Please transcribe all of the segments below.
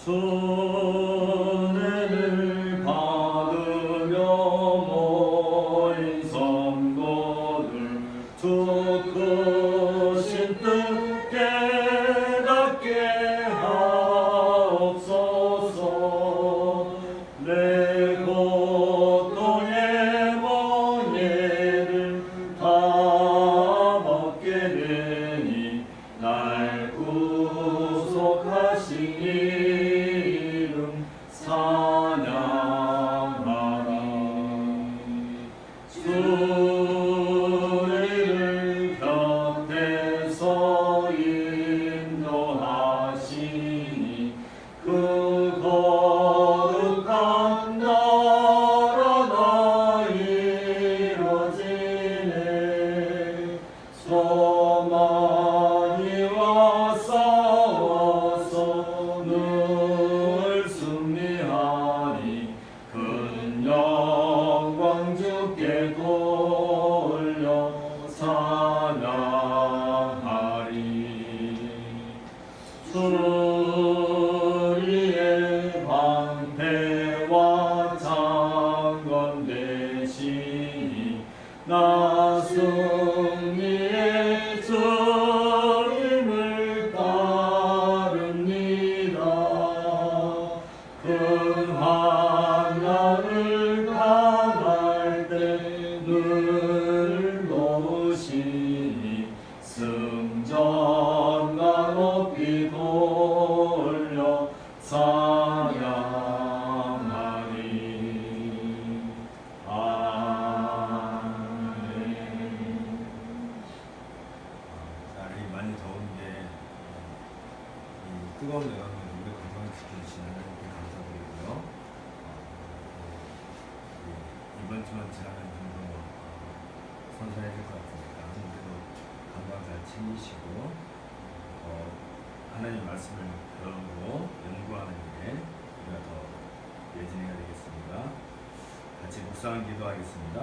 은혜를 받으며 모인 성도들 주 크신 뜻 깨닫게 하옵소서. 내 고통의 멍에를 다 벗게 되니 날 구속하신 이름 찬양하리. 주를 곁에서 인도하시니 그 거룩한 나라가 이루어지네. 소망이와 싸워서 늘 승리하니 큰 영광 주께 돌려 찬양하리. 우리의 방패와 창건 되시니 나 승리의 주님을 따릅니다. 큰 환난을 당할 때 늘 도우시니 승전과 높이 돌려 찬양하리. 아멘. 날이 많이 더운데 이 뜨거운 여름에 우리 건강을 지켜주시는 하나님께 감사드리고요. 이번 주만 지나면 좀더 선선해질 것 같으니까 그래도 건강 잘 챙기시고 하나님 말씀을 배우고 연구하는 일에 우리가 더 예진이가 되겠습니다. 같이 묵상 기도하겠습니다.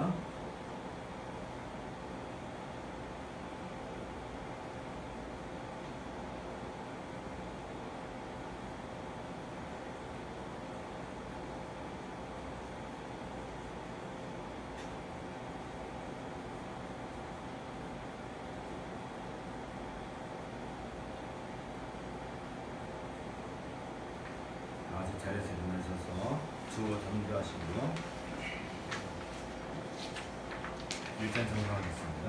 아직 자리에서 일어나셔서 주 담대하시고요. 1장 정상하겠습니다.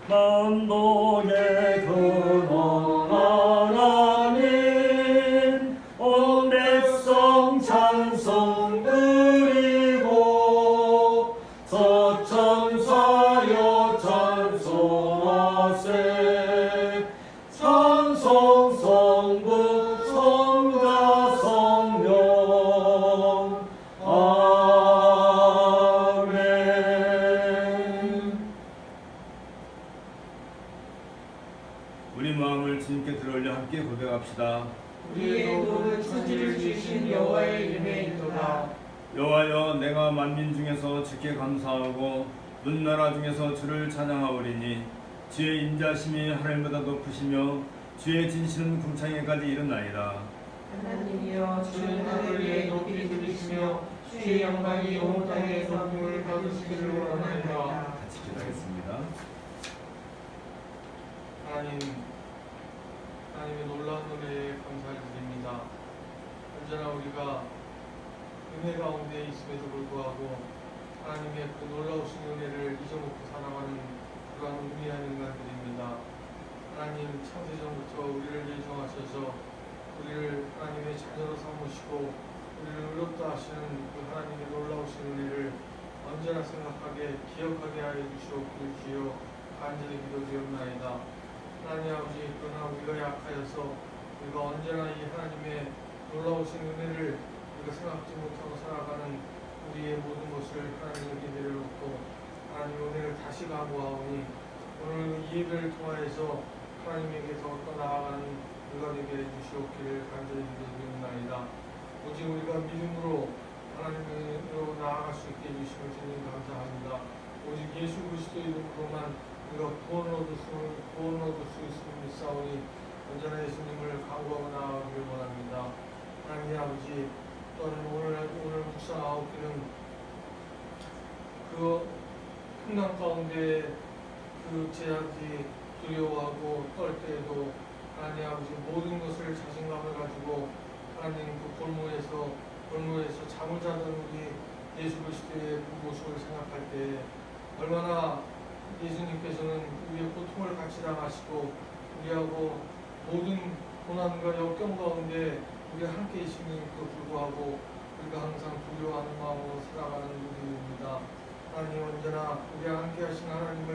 만독의 근원 하나님 온 백성 찬송 드리고 서천사여 찬송하세. 찬송 성부 성자 성령 아멘. 우리 마음을 주님께 들어올려 함께 고백합시다. 우리의 도움을 천지를 주신 여호와의 이름에 있도다. 여호와여, 내가 만민 중에서 주께 감사하고 눈나라 중에서 주를 찬양하오리니 주의 인자심이 하늘보다 높으시며 주의 진실은 궁창에까지 이르나이다. 하나님이여, 주는 하늘 위에 높이 들으시며 주의 영광이 온 땅에서 공을 거두시기를 원하노라. 같이 기도하겠습니다. 하나님의 놀라운 은혜에 감사를 드립니다. 언제나 우리가 은혜 가운데 있음에도 불구하고 하나님의 그 놀라우신 은혜를 잊어먹고 살아가는 그러한 우미한 인간들입니다. 하나님, 창세전부터 우리를 예정하셔서 우리를 하나님의 자녀로 삼으시고 우리를 의롭다 하시는 그 하나님의 놀라우신 은혜를 언제나 생각하게 기억하게 하여 주시옵기를 주여 간절히 기도드리옵나이다. 하나님 아버지, 그러나 우리가 약하여서 우리가 언제나 이 하나님의 놀라우신 은혜를 우리가 생각지 못하고 살아가는 우리의 모든 것을 하나님에게 내려놓고 하나님의 은혜를 다시 간구하오니 오늘 이 예배를 통하여서 하나님에게 더 나아가는 우리가 되게 해주시옵기를 간절히 기도드리옵나이다. 오직 우리가 믿음으로 하나님으로 나아갈 수 있게 해주심을 주님 감사합니다. 오직 예수 그리스도 이름으로만 우리가 구원을 얻을 수 있음을 믿사오니 언제나 예수님을 간구하고 나아가기를 원합니다. 그 풍랑 가운데 그 제약이 두려워하고 떨 때에도 하나님 아버지 모든 것을 자신감을 가지고 하나님 그 골무에서 잠을 자던 우리 예수 그리스도의 그 모습을 생각할 때 얼마나 예수님께서는 우리의 고통을 같이 당하시고 우리하고 모든 고난과 역경 가운데 우리가 함께 계심에도 불구하고 우리가 항상 두려워하는 마음으로 살아가는 우리입니다. 하나님 언제나 우리와 함께 하신 하나님을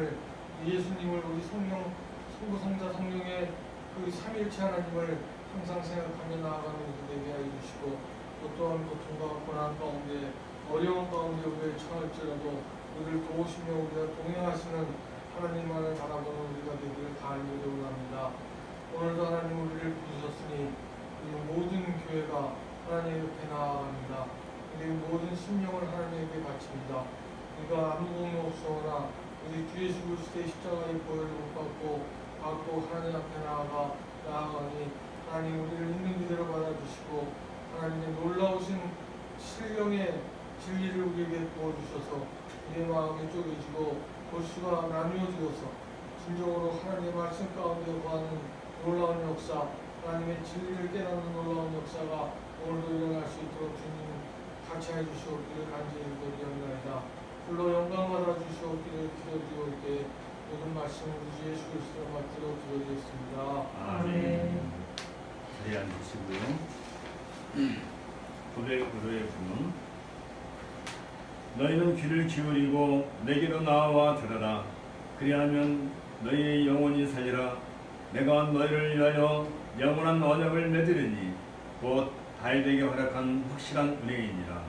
예수님을 우리 성령 성부성자 성령의 그 삼일체 하나님을 항상 생각하며 나아가는 우리 되게 하여 주시고 또 또한 고통과 고난 가운데 어려운 가운데 우리를 처할지라도 우리를 도우시며 우리가 동행하시는 하나님만을 바라보는 우리가 되기를 간절히 원합니다. 오늘도 하나님 우리를 부르셨으니 우리 모든 교회가 하나님 옆에 나아갑니다. 우리 모든 심령을 하나님에게 바칩니다. 우리가 아무 공로 없으나 우리 주 예수 그리스도의 십자가의 보혈을 못 받고 하나님 앞에 나아가니 하나님 우리를 있는 그대로 받아주시고 하나님의 놀라우신 신령의 진리를 우리에게 부어주셔서 우리의 마음이 쪼개지고 골수가 나누어지어서 진정으로 하나님의 말씀 가운데 거하는 놀라운 역사, 하나님의 진리를 깨닫는 놀라운 역사가 오늘도 일어날 수 있도록 주님 같이 해주시옵기를 간절히 기도드리옵나이다. 불러 영광 받아 주시옵기를 기도드리옵기에 모든 말씀 우리 주 예수 그리스도를 받들어 기도드렸습니다. 아멘. 자리에 앉으시고요. 고백으로의 부름. 너희는 귀를 기울이고 내게로 나와 들으라. 그리하면 너희의 영혼이 살리라. 내가 너희를 위하여 영원한 언약을 맺으리니 곧 다윗에게 허락한 확실한 은혜이니라.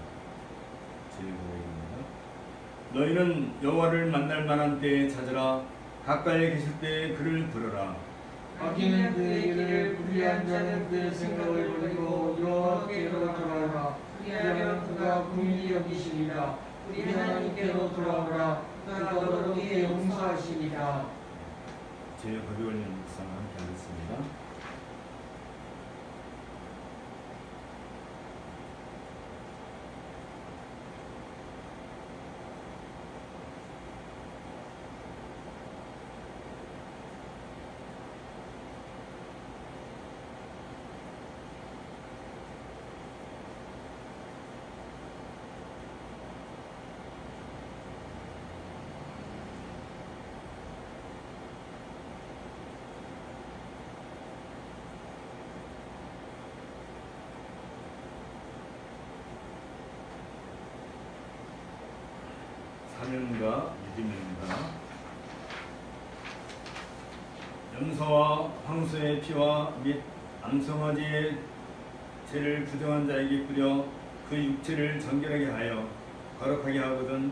제 고백입니다. 너희는 여호와를 만날 만한 때에 찾으라. 가까이 계실 때에 그를 부르라. 악인은 그의 길을 불의한 자는 그의 생각을 버리고 여호와께로 돌아오라. 그리하면 그가 긍휼히 여기시리라. 우리 하나님께로 돌아오라. 그가 너희에게 용서하시리라. 제 고백 올리는 묵상 함께 하겠습니다. 사명과 믿음입니다. 염소와 황소의 피와 및 암송아지의 죄를 부정한 자에게 뿌려 그 육체를 정결하게 하여 거룩하게 하거든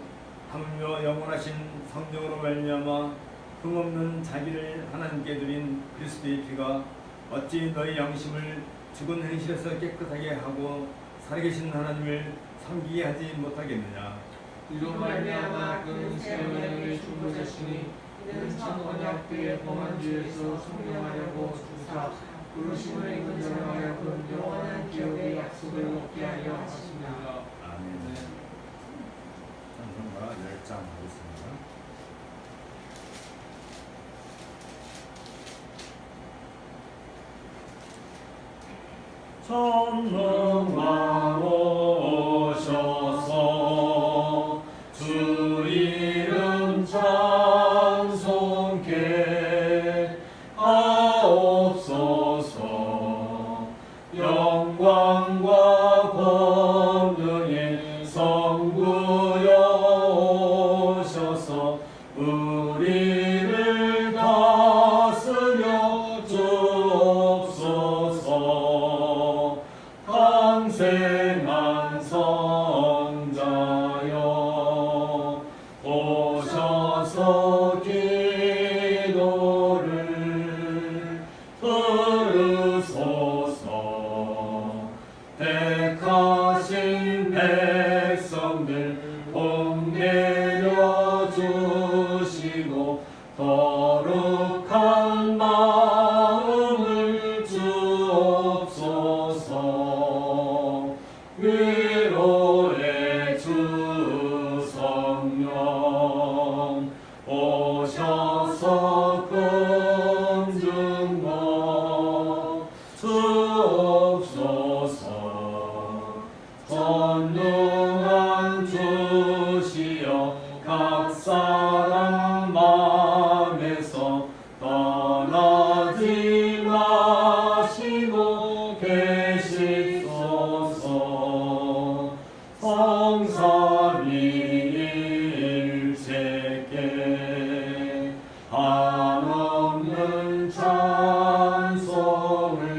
하물며 영원하신 성령으로 말미암아 흠없는 자기를 하나님께 드린 그리스도의 피가 어찌 너희 양심을 죽은 행실에서 깨끗하게 하고 살아계신 하나님을 섬기게 하지 못하겠느냐. 이로 말미암아 그는 새 언약을 중보자시니 이는 첫 언약 때에 범한 죄에서 성령하려고 주사 부르심을 입은 자로 하여금 영원한 기업의 약속을 얻게 하려 하십니다. 아멘. 찬송가 10장 하겠습니다. 전능왕 오셔서 주 이름 찬송케 하옵소서. 영광과 권능의 성부여 오셔서 우리를 다스려 주옵소서. 강생한 성자여 오셔서 기도를 들으소서. 택하신 백성들 복 내려주시고 거룩한 마음을 주옵소서. 위로의 주 주옵소서. 전능한 주시여 각 사람 마음에서 떠나지 마시고 계시소서. 성삼위일체께 한없는 찬송을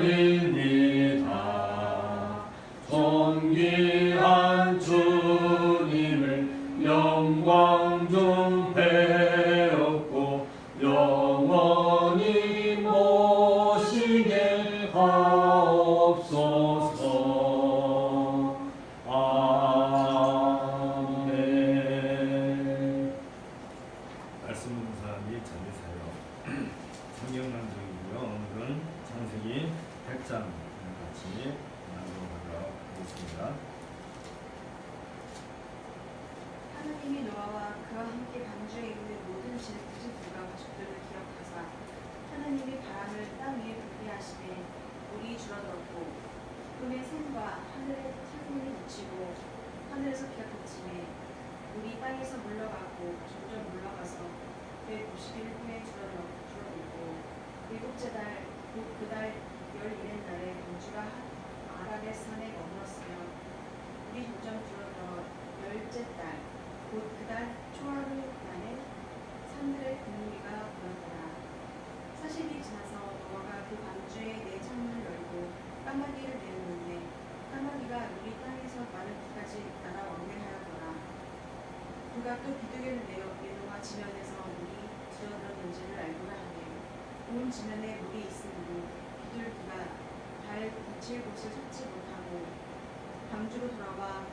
드립니다. 존귀한 주님을 영광 중 배웠고 영원히 모시게 하옵소서. 아멘. 말씀 봉사하기 전해사요. 성경 낭독이고요. 오늘은 창세기 100장 같이 낭독하도록 하겠습니다. 하나님이 노아와 그와 함께 방주에 있는 모든 질투가 가족들을 기억하사 하나님이 바람을 땅 위에 불게 하시되 물이 줄어들었고 꿈의 샘과 하늘의 태풍이 그치고 하늘에서 비가 그치매 물이 땅에서 물러가고 점점 물러가서 150일 후에 줄어들고 일곱째 달 곧 그달 11일 날에 방주가 아랍의 산에 머물었으며 물이 점점 줄어들어 열째 달 곧 그달 초하루 날에 산들의 분위기가 불었더라. 40일이 지나서 노아가 그 방주에 네 창문을 열고 까마귀를 내었는데 까마귀가 물이 땅에서 마른 뒤까지 날아 왕래하였더라. 그가 또 비둘기를 내놓아 지면에서 물이 줄어들었는지를 알고자 하되 온 지면에 물이 있으므로 비둘기가 발 붙일 곳을 찾지 못하고 방주로 돌아와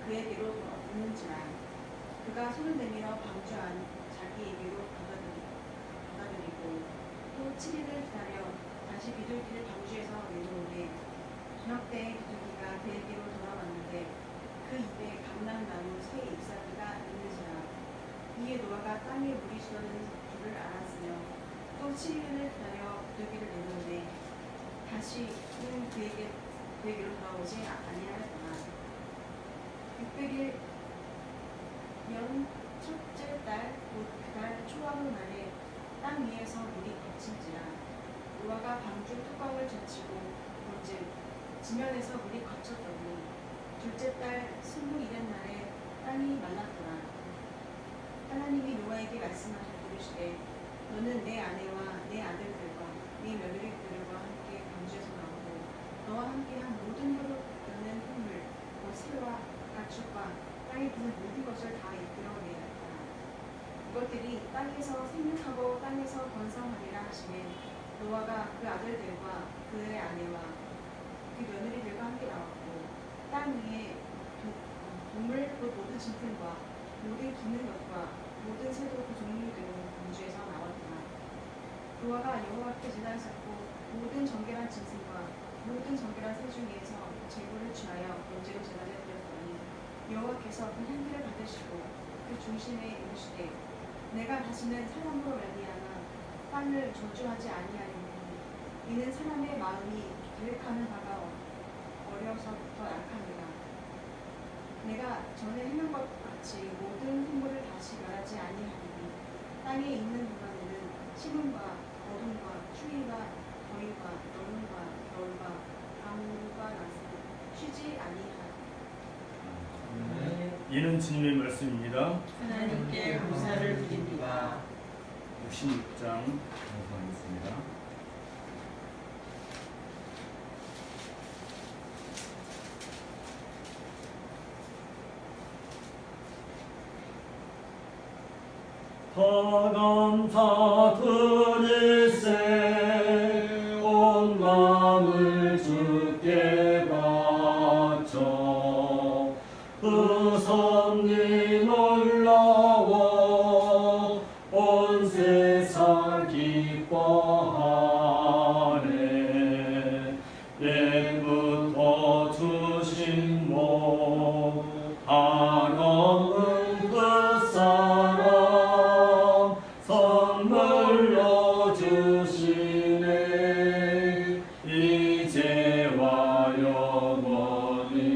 그에게로 오는지라. 그가 손을 내밀어 방주 안 자기에게로 받아들이고 또 7일을 기다려 다시 비둘기를 방주에서 내놓으되 저녁 때에 비둘기가 그에게로 돌아왔는데 그 입에 감람나무 새 잎사귀가 있는지라. 이에 노아가 땅에 물이 줄어드는 줄을 알았으며 또 7일을 기다려 비둘기를 내놓으되 다시는 그에게로 돌아오지 아니하였더라. 600일 년 첫째 달 곧 그달 초하루 날에 땅 위에서 물이 거친지라. 노아가 방주 뚜껑을 젖히고 본즉 지면에서 물이 거쳤더니 둘째 달 21일 날에 땅이 말랐더라. 하나님이 노아에게 말씀하셔 이르시되 너는 내 아내와 내 아들들과 네 며느리들과 함께 방주에서 나오고 너와 함께한 모든 혈육되는 생물 곧 새와 가축과 땅에 드는 모든 것을 다 이끌어내었다. 이것들이 땅에서 생육하고 땅에서 번성하리라 하시매 노아가 그 아들들과 그의 아내와 그 며느리들과 함께 나왔고 땅 위에 동물 그 모든 짐승과 모든 기는 것과 모든 새도 그 종류대로 방주에서 나왔더라. 노아가 여호와께 제단을 쌓고 모든 정결한 짐승과 모든 정결한 새 중에서 제물을 취하여 번제로 제단에 드렸더니 여호와께서 그 향기를 받으시고 그 중심에 이르시되 내가 다시는 사람으로 말미암아 땅을 저주하지 아니하리니 이는 사람의 마음이 계획하는 바가 어려서부터 약합니다. 내가 전에 행한 것 같이 모든 생물을 다시 멸하지 아니하리니 땅에 있는 동안에는 심음과 어둠과 추위가 더위가 여름과 겨울과 밤과 낮은 쉬지 아니하리니. 이는 주님의 말씀입니다. 하나님께 감사를 드립니다. 66장 공부하겠습니다. 다 감사 드릴세 온 마음을 주께 바쳐 그 섭리 놀라워 온 세상 기뻐하네. 옛부터 주신 복 한없는 그 사랑 선 되시네 이제와 영원히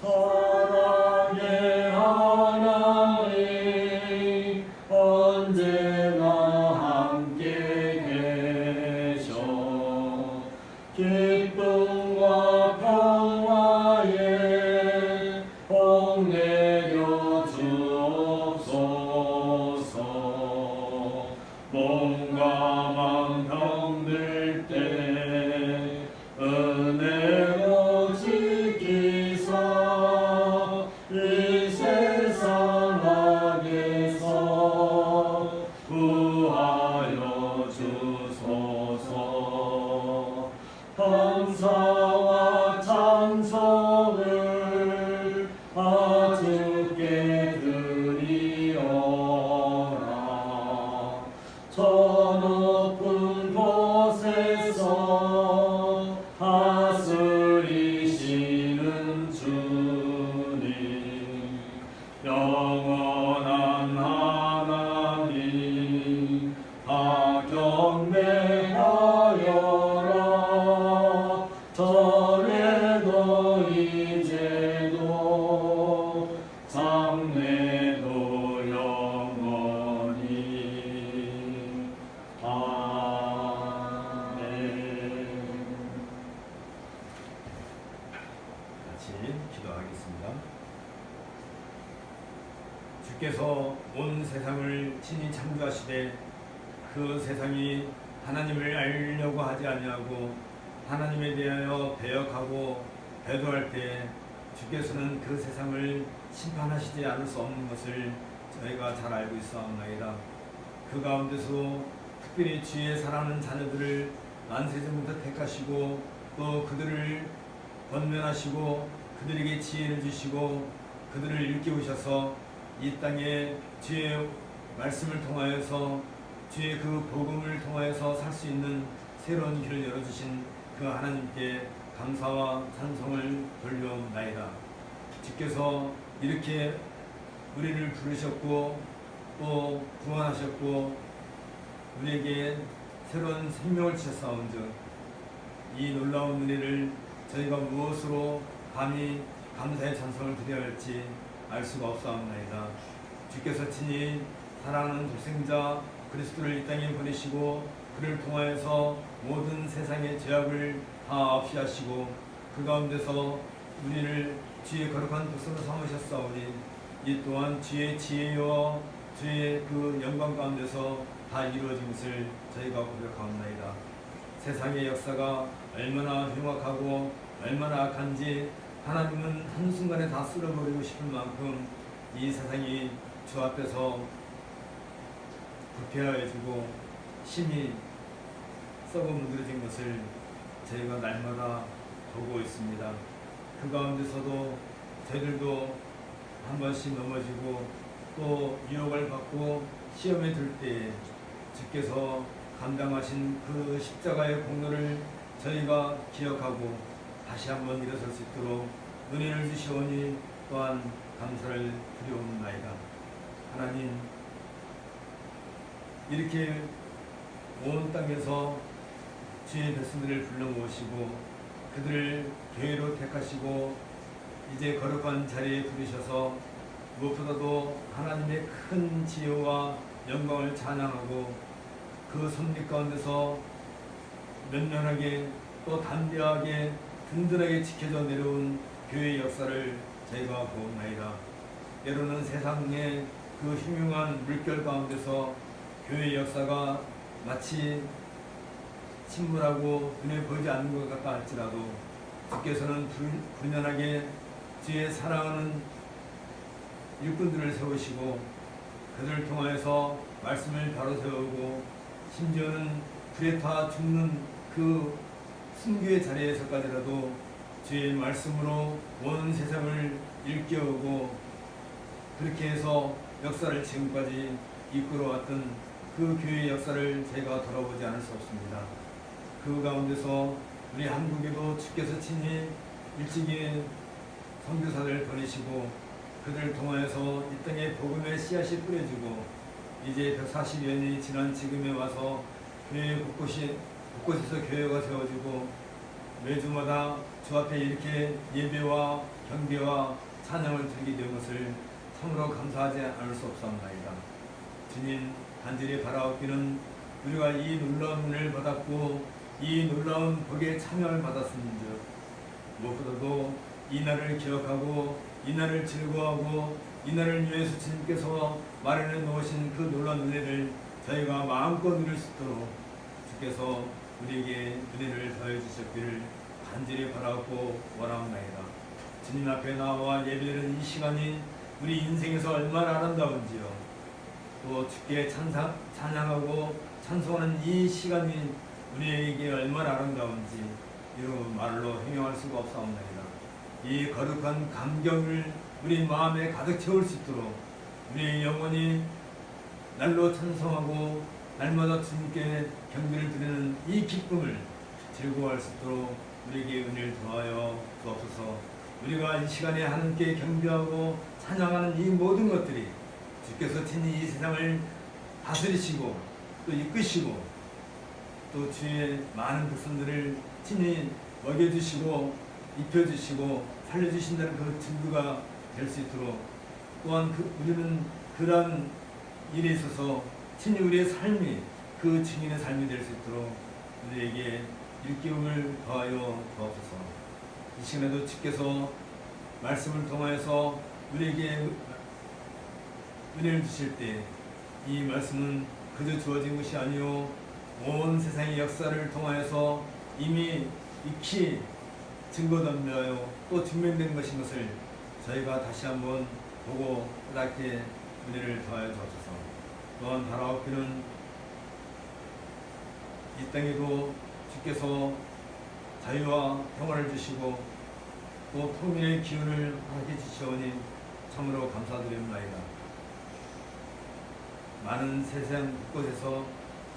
사랑의 하나님 언제나 함께 계셔 기쁨과 평화에 복 내려 주옵소서 몸과 맘 병들 때 은혜로 지키사 이 세상 악에서 구하여 주소서 감사와 찬송을 주께 드리오라 저 높은 곳에서 다스리시는 주님 영원한 하나님 다 경배하여라 전에도 이제도 장래도 영원히 아멘. 같이 기도하겠습니다. 주께서 온 세상을 친히 창조하시되 그 세상이 하나님을 알려고 하지 아니하고 하나님에 대하여 배역하고 배도할 때 주께서는 그 세상을 심판하시지 않을 수 없는 것을 저희가 잘 알고 있사옵나이다. 그 가운데서 특별히 주의 사랑하는 자녀들을 만세전부터 택하시고 또 그들을 권면하시고 그들에게 지혜를 주시고 그들을 일깨우셔서 이 땅에 주의 말씀을 통하여서 주의 그 복음을 통하여서 살 수 있는 새로운 길을 열어주신 그 하나님께 감사와 찬송을 돌려옵나이다. 주께서 이렇게 우리를 부르셨고 또 구원하셨고 우리에게 새로운 생명을 주셨사온즉 이 놀라운 은혜를 저희가 무엇으로 감히 감사의 찬송을 드려야 할지 알 수가 없사옵나이다. 주께서 친히 사랑하는 독생자 그리스도를 이 땅에 보내시고 그를 통하여서 모든 세상의 죄악을 다 없이 하시고 그 가운데서 우리를 주의 거룩한 백성으로 삼으셨사오니 이 또한 주의 지혜와 주의 그 영광 가운데서 다 이루어진 것을 저희가 고백하옵나이다. 세상의 역사가 얼마나 흉악하고 얼마나 악한지 하나님은 한순간에 다 쓸어버리고 싶을 만큼 이 세상이 주 앞에서 부패하여지고 심히 썩어 문드러진 것을 저희가 날마다 보고 있습니다. 그 가운데서도 저희들도 한 번씩 넘어지고 또 유혹을 받고 시험에 들 때에 주께서 감당하신 그 십자가의 공로를 저희가 기억하고 다시 한번 일어설 수 있도록 은혜를 주시오니 또한 감사를 드리옵나이다. 하나님, 이렇게 온 땅에서 주의 백성들을 불러 모으시고 그들을 교회로 택하시고 이제 거룩한 자리에 부르셔서 무엇보다도 하나님의 큰 지혜와 영광을 찬양하고 그 섭리 가운데서 면면하게 또 담대하게 든든하게 지켜져 내려온 교회의 역사를 저희가 보옵나이다. 때로는 세상의 그 흉흉한 물결 가운데서 교회의 역사가 마치 침몰하고 눈에 보이지 않는 것 같다 할지라도 주께서는 불면하게 주의 사랑하는 일꾼들을 세우시고 그들을 통하여서 말씀을 바로 세우고 심지어는 불에 타 죽는 그 순교의 자리에서까지라도 주의 말씀으로 온 세상을 일깨우고 그렇게 해서 역사를 지금까지 이끌어왔던 그 교회의 역사를 제가 돌아보지 않을 수 없습니다. 그 가운데서 우리 한국에도 주께서 친히 일찍이 선교사를 보내시고 그들을 통하여서 이 땅에 복음의 씨앗이 뿌려지고 이제 140년이 지난 지금에 와서 교회 곳곳에서 교회가 세워지고 매주마다 주 앞에 이렇게 예배와 경배와 찬양을 드리게 된 것을 참으로 감사하지 않을 수 없사옵나이다. 주님, 간절히 바라옵기는 우리가 이 놀라운 은혜를 받았고 이 놀라운 복에 참여를 받았음인즉 무엇보다도 이 날을 기억하고 이 날을 즐거워하고 이 날을 위해서 주님께서 마련해 놓으신 그 놀라운 은혜를 저희가 마음껏 누릴 수 있도록 주께서 우리에게 은혜를 더해 주셨기를 간절히 바라고 원하옵나이다. 주님 앞에 나와 예배드리는 이 시간이 우리 인생에서 얼마나 아름다운지요. 또 주께 찬양하고 찬송하는 이 시간이 우리에게 얼마나 아름다운지 이런 말로 형용할 수가 없사옵나이다. 이 거룩한 감격을 우리 마음에 가득 채울 수 있도록 우리의 영혼이 날로 찬송하고 날마다 주님께 경배를 드리는 이 기쁨을 즐거워할 수 있도록 우리에게 은혜를 더하여 주옵소서. 우리가 이 시간에 하나님께 경배하고 찬양하는 이 모든 것들이 주께서 친히 이 세상을 다스리시고 또 이끄시고 또 주의 많은 백성들을 친히 먹여주시고 입혀주시고 살려주신다는 그 증거가 될 수 있도록 또한 우리는 그러한 일에 있어서 친히 우리의 삶이 그 증인의 삶이 될 수 있도록 우리에게 일기움을 더하여 주옵소서. 이 시간에도 주께서 말씀을 통하여서 우리에게 은혜를 주실 때 이 말씀은 그저 주어진 것이 아니요 온 세상의 역사를 통하여서 이미 익히 증거담되어 또 증명된 것인 것을 저희가 다시 한번 보고 깨닫게 은혜를 더하여 주옵소서. 또한 바라옵기는 이 땅에도 주께서 자유와 평화를 주시고 또 통일의 기운을 하게 주시오니 참으로 감사드립니다. 많은 세상 곳곳에서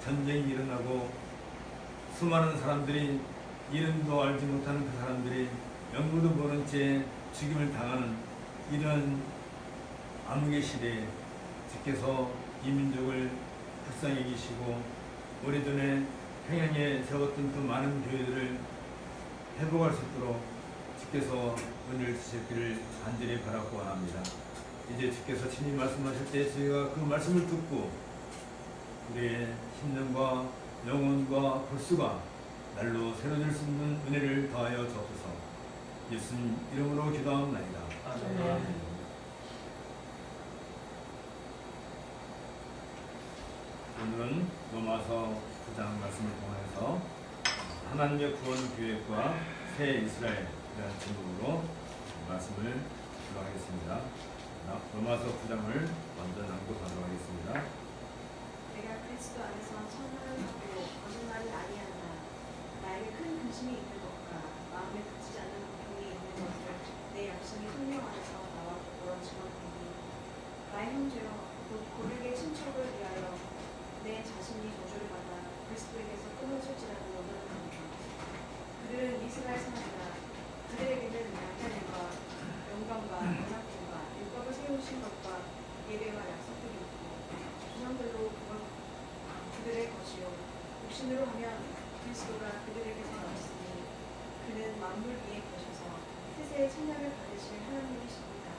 전쟁이 일어나고 수많은 사람들이 이름도 알지 못하는 그 사람들이 명부도 모른 채 죽임을 당하는 이런 암흑의 시대에 주께서 이 민족을 불쌍히 여기시고 오래전에 평양에 세웠던 그 많은 교회들을 회복할 수 있도록 주께서 은혜를 주셨기를 간절히 바라고 원합니다. 이제 주께서 친히 말씀하실 때 저희가 그 말씀을 듣고 우리의 심령과 영혼과 골수가 날로 새로질 수 있는 은혜를 더하여 주옵소서. 예수님 이름으로 기도하옵나이다. 아멘. 오늘은 로마서 9장 말씀을 통해서 하나님의 구원 계획과 새 이스라엘이라는 제목으로 말씀을 들어가겠습니다. 로마서 9장을 먼저 낭독하도록 하겠습니다. 내가 그리스도 안에서 천하를 하고 거짓말을 아니한다. 나에게 큰 근심이 있는 것과 마음에 그치지 않는 고통이 있는 것을 내 양심이 성령 안에서 나와 보고 증언하니 나의 형제여 곧 고르게 친척을 위하여 내 자신이 저주를 받아 그리스도에게서 끊어질지라도 원하노라. 그들은 이스라엘 사람이라 그들에게는 양자님과 영광과 연합됨과 율법을 세우신 것과 예배와 약속들이 있고 조상들로 그들의 것이요 육신으로 하면 그리스도가 그들에게서 나왔으니 그는 만물 위에 계셔서 세세의 찬양을 받으실 하나님이십니다.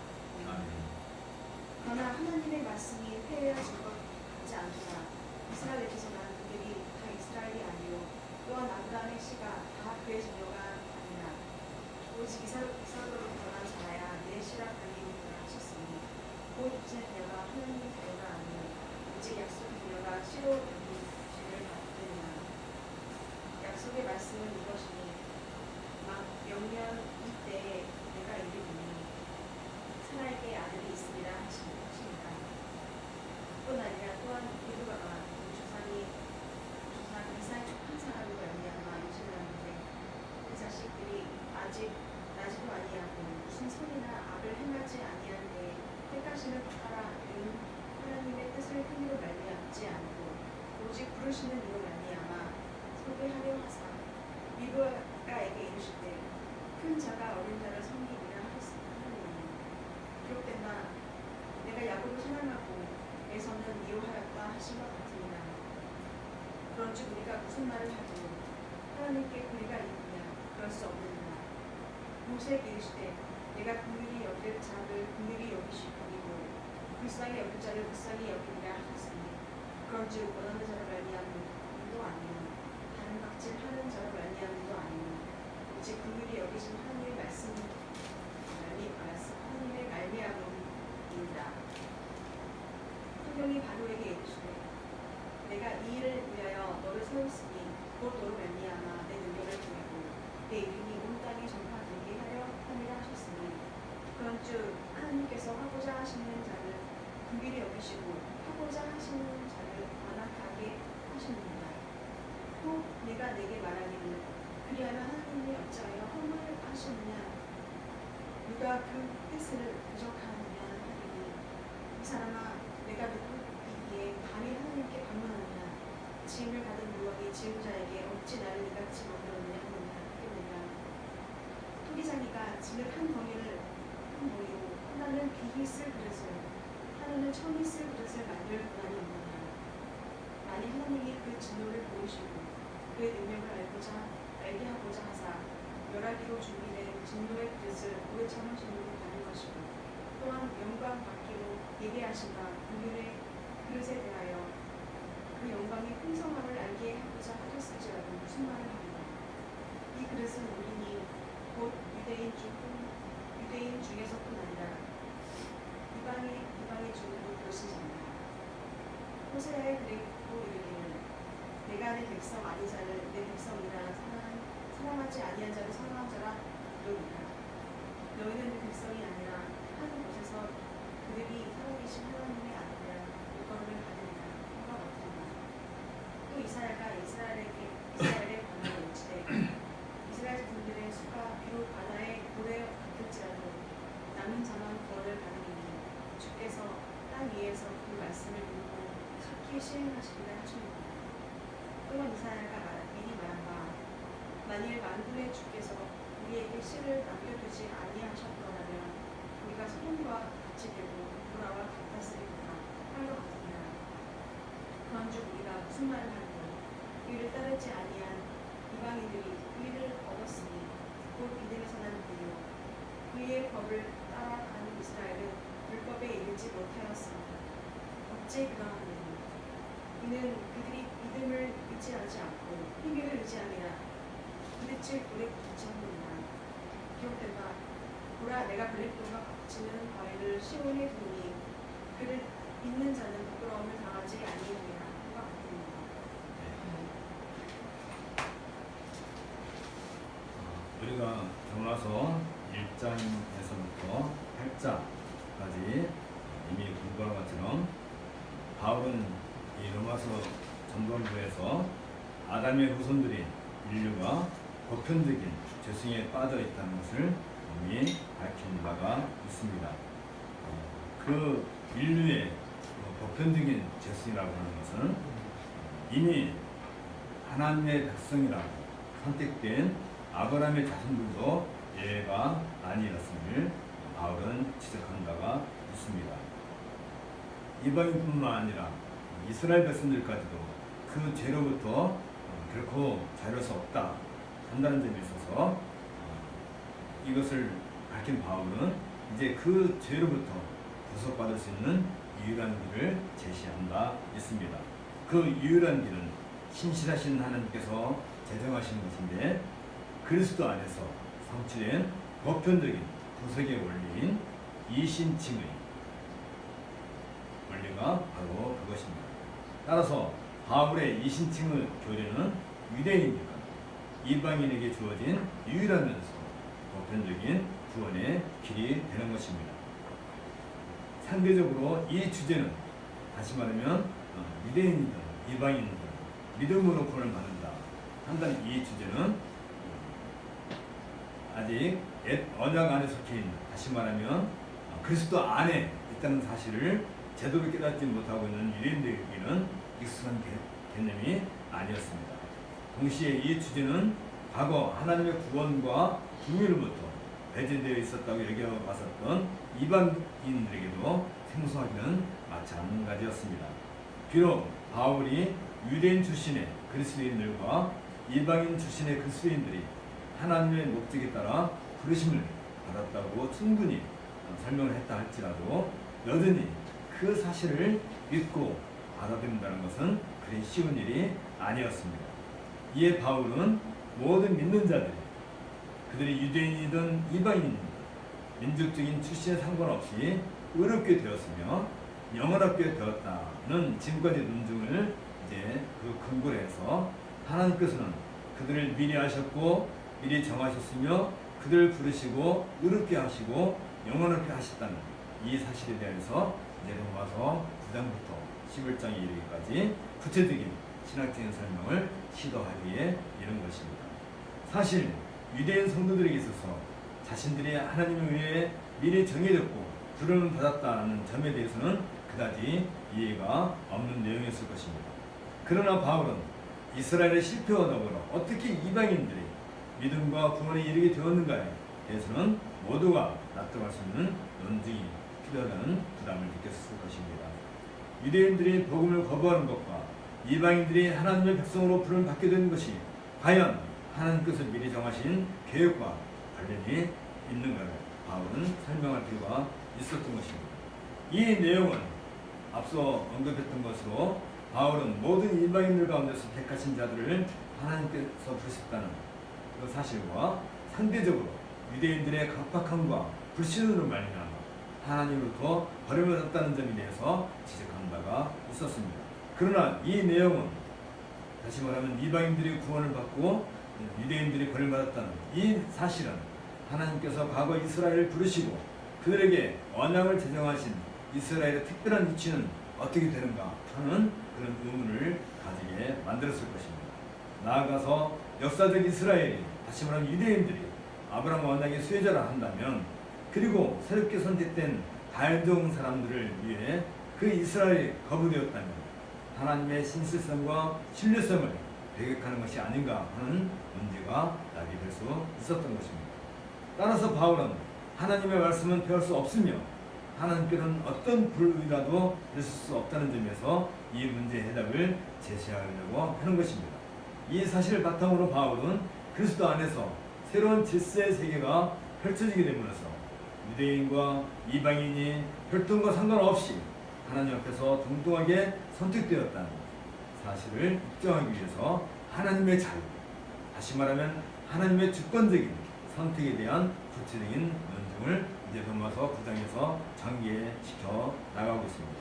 그러나 하나님의 말씀이 폐해하신 것 같지 않으나 이스라엘에게서 난 그들이 다 이스라엘이 아니요 또한 아브라함의 씨가 다 그의 자녀가 아니라 오직 이삭으로 태어난 자라야 내 씨라 불리우리라 하셨으니 곧 이제 자녀가 하나님의 자녀가 아니요 오직 약속의 자녀가 씨로 담긴 죄를 받으리라. 약속의 말씀은 이것이니 막 영년 이때에 내가 이르리니 사라에게 아들이 있으리라 하십니다. 뿐 아니라 또한 이브라가 조상 이삭 한 사람으로 말미암아 임신하는데 그 자식들이 아직 나지도 아니하고 무슨 선이나 악을 행하지 아니한 데에 택하심을 받아라 이는 하나님의 뜻을 행위로 말미암지 않고 오직 부르시는 이로 말미암아 소개하려 하사 이브라에게 이르시되 큰 자가 어린 자를 섬기리라 하셨으니 기록된 바 내가 야곱을 사랑하고 에서는 미워하였다 하신 것 같으니라. 그런즉 우리가 무슨 말을 하고 하나님께 그리가 있느냐? 그럴 수 없느니라. 모세에게 이르시되 내가 긍휼히 여길 자를 긍휼히 여기시고 불쌍히 여길 자를 불쌍히 여기리라 하셨으니 그런즉 원하는 자를 말미암음도 아니요 다른 각질하는 자를 말미암음도 아니요 오직 긍휼히 여기신 하나님의 말씀 하나님의 말미암음이니라. 성경이 바로에게 이르시되 내가 이 일을 위하여 너를 세웠으니 곧 너로 말미암아 내 능력을 보이고 내 이름이 온 땅에 전파되게 하려 함이라 하셨으니 그런즉 하나님께서 하고자 하시는 자를 긍휼히 여기시고 하고자 하시는 자를 완악하게 하시느니라. 또 내가 내게 말하기를 그리하면 하나님이 어찌하여 허물 하시느냐 누가 그 뜻을 부족하느냐 하리니 이 사람아 내가 누구이기에 감히 하나님께 반문하느냐 지음을 받은 무왕이 지은 자에게 어찌 나를 이같이 만들었느냐 하겠느냐. 토기장이가 진흙 한 덩이로 하나는 비히 쓸 그릇을 하나는 천이 쓸 그릇을 만들 권한이 있느냐. 만일 하나님이 그 진노를 보이시고 그의 능력을 알게 하고자 하사 멸하기로 준비된 진노의 그릇을 오래 참으신 분이 받는 것이고 또한 영광 받기로 예배하신 바 긍휼의 그릇에 대하여 그 영광의 풍성함을 알게 하고자 하셨을지라도 무슨 말을 하리까. 이 그릇은 우리니 곧 유대인 중에서뿐 아니라 이방인 중에도 그것이니라. 호세아에 그리고 이르기를 내가 내 백성 아닌 자를 내 백성이라 사랑하지 아니한 자를 사랑한 자라 부르리라. 너희는 내 백성이 아니라 한 곳에서 그들이 살아계신 하나님의 아들이라 일컬음을 받으리라 함과 같으리라. 또 이사야가 이스라엘에 관하여 이르시되 이스라엘 자손들의 수가 비록 바다의 고래 같을지라도 남은 자만 구원을 받으리니 주께서 땅 위에서 그 말씀을 듣고 속히 시행하시리라 하시니라. 또한 이사야가 미리 말한 바 만일 만군의 주께서 우리에게 씨를 남겨두지 아니하셨더라면 우리가 소돔과 같이 되고 고라와 같았으리로다 할 것 같으니라. 그런즉 우리가 무슨 말을 하리요. 이를 따르지 아니한 이방인들이 그 일을 얻었으니 곧 이들에서 난 그요 그의 법을 따라가는 이스라엘은 율법에 이르지 못하였습니다. 어찌 그러하느냐. 이는 그들이 믿음을 의지하지 않고 힘을 의지함이라 부딪힐 돌에 부딪혔느니라. 기록된 바 보라 내가 블랙돌과 갇히는 바위를 시온에 두니 그를 믿는 자는 부끄러움을 당하지 아니하리라 함과 같으니라. 우리가 로마서 1장에서부터 8장까지 이미 공부한 것처럼 바울은 이 로마서 전반부에서 아담의 후손들인 인류가 보편적인 죄성에 빠져 있다는 것을 이미 밝힌 바가 있습니다. 그 인류의 보편적인 죄성이라고 하는 것은 이미 하나님의 백성이라고 선택된 아브라함의 자손들도 예외가 아니었음을 바울은 지적한 바가 있습니다. 이방인뿐만 아니라 이스라엘 백성들까지도 그 죄로부터 결코 자유할 수 없다 한다는 점에 있어서 이것을 밝힌 바울은 이제 그 죄로부터 구속받을 수 있는 유일한 길을 제시한 바 있습니다. 그 유일한 길은 신실하신 하나님께서 제정하신 것인데 그리스도 안에서 성취된 보편적인 구속의 원리인 이신칭의 원리가 바로 그것입니다. 따라서 바울의 이신칭의 교리는 유대인이니까 이방인에게 주어진 유일하면서 보편적인 구원의 길이 되는 것입니다. 상대적으로 이 주제는 다시 말하면 유대인이든 이방인이든 믿음으로 구원을 받는다 한다는 이 주제는 아직 옛 언약 안에 속해 있는, 다시 말하면 그리스도 안에 있다는 사실을 제대로 깨닫지 못하고 있는 유대인들에게는 익숙한 개념이 아니었습니다. 동시에 이 주제는 과거 하나님의 구원과 궁유로부터 배제되어 있었다고 여겨봤었던 이방인들에게도 생소하기는 마찬가지였습니다. 비록 바울이 유대인 출신의 그리스도인들과 이방인 출신의 그리스도인들이 하나님의 목적에 따라 부르심을 받았다고 충분히 설명을 했다 할지라도 여전히 그 사실을 믿고 받아들인다는 것은 그리 쉬운 일이 아니었습니다. 이에 바울은 모든 믿는 자들이 그들이 유대인이든 이방인이든 민족적인 출신에 상관없이 의롭게 되었으며 영원하게 되었다는 지금까지 논증을 이제 그 근거로 해서 하나님께서는 그들을 미리 아셨고 미리 정하셨으며 그들을 부르시고 의롭게 하시고 영원하게 하셨다는 이 사실에 대해서 이제 로마서 9장부터 11장에 이르기까지 구체적인 신학적인 설명을 시도하기에 이른 것입니다. 사실 유대인 성도들에게 있어서 자신들이 하나님에 의해 미리 정해졌고 부름을 받았다는 점에 대해서는 그다지 이해가 없는 내용이었을 것입니다. 그러나 바울은 이스라엘의 실패와 더불어 어떻게 이방인들이 믿음과 구원에 이르게 되었는가에 대해서는 모두가 납득할 수 있는 논증이 필요하다는 부담을 느꼈을 것입니다. 유대인들이 복음을 거부하는 것과 이방인들이 하나님의 백성으로 부름을 받게 된 것이 과연 하나님께서 미리 정하신 계획과 관련이 있는가를 바울은 설명할 필요가 있었던 것입니다. 이 내용은 앞서 언급했던 것으로 바울은 모든 이방인들 가운데서 택하신 자들을 하나님께서 부르셨다는 그 사실과 상대적으로 유대인들의 강팍함과 불신으로 말미암아 하나님으로부터 버림받았다는 점에 대해서 지적한 바가 있었습니다. 그러나 이 내용은 다시 말하면 이방인들이 구원을 받고 유대인들이 버림받았다는 이 사실은 하나님께서 과거 이스라엘을 부르시고 그들에게 언약을 제정하신 이스라엘의 특별한 위치는 어떻게 되는가 하는 그런 의문을 가지게 만들었을 것입니다. 나아가서 역사적 이스라엘이 다시 말하면 유대인들이 아브라함 언약의 수혜자라 한다면 그리고 새롭게 선택된 다혈종 사람들을 위해 그 이스라엘이 거부되었다면 하나님의 신실성과 신뢰성을 배격하는 것이 아닌가 하는 문제가 야기될 수 있었던 것입니다. 따라서 바울은 하나님의 말씀은 배울 수 없으며 하나님께는 어떤 불의라도 있을 수 없다는 점에서 이 문제의 해답을 제시하려고 하는 것입니다. 이 사실을 바탕으로 바울은 그리스도 안에서 새로운 질서의 세계가 펼쳐지게 됨으로써 유대인과 이방인이 혈통과 상관없이 하나님 앞에서 동등하게 선택되었다는 사실을 입증하기 위해서 하나님의 자유, 다시 말하면 하나님의 주권적인 선택에 대한 구체적인 논증을 이제 로마서 9장에서 전개시켜 나가고 있습니다.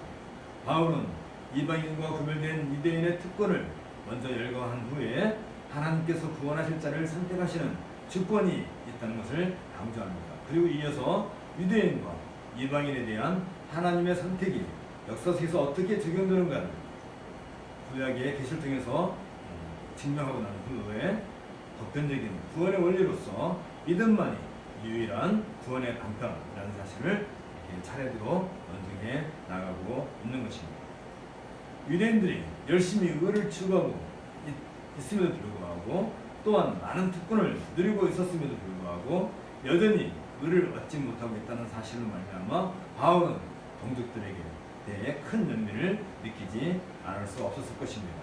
바울은 이방인과 구별된 유대인의 특권을 먼저 열거한 후에 하나님께서 구원하실 자를 선택하시는 주권이 있다는 것을 강조합니다. 그리고 이어서 유대인과 이방인에 대한 하나님의 선택이 역사 속에서 어떻게 적용되는가를 구약의 계시를 통해서 증명하고 난 후에 보편적인 구원의 원리로서 믿음만이 유일한 구원의 방편이라는 사실을 차례대로 논증해 나가고 있는 것입니다. 유대인들이 열심히 의를 추구하고 있음에도 불구하고 또한 많은 특권을 누리고 있었음에도 불구하고 여전히 의를 얻지 못하고 있다는 사실을 말미암아 바울은 동족들에게 대해 큰 연민을 느끼지 않을 수 없었을 것입니다.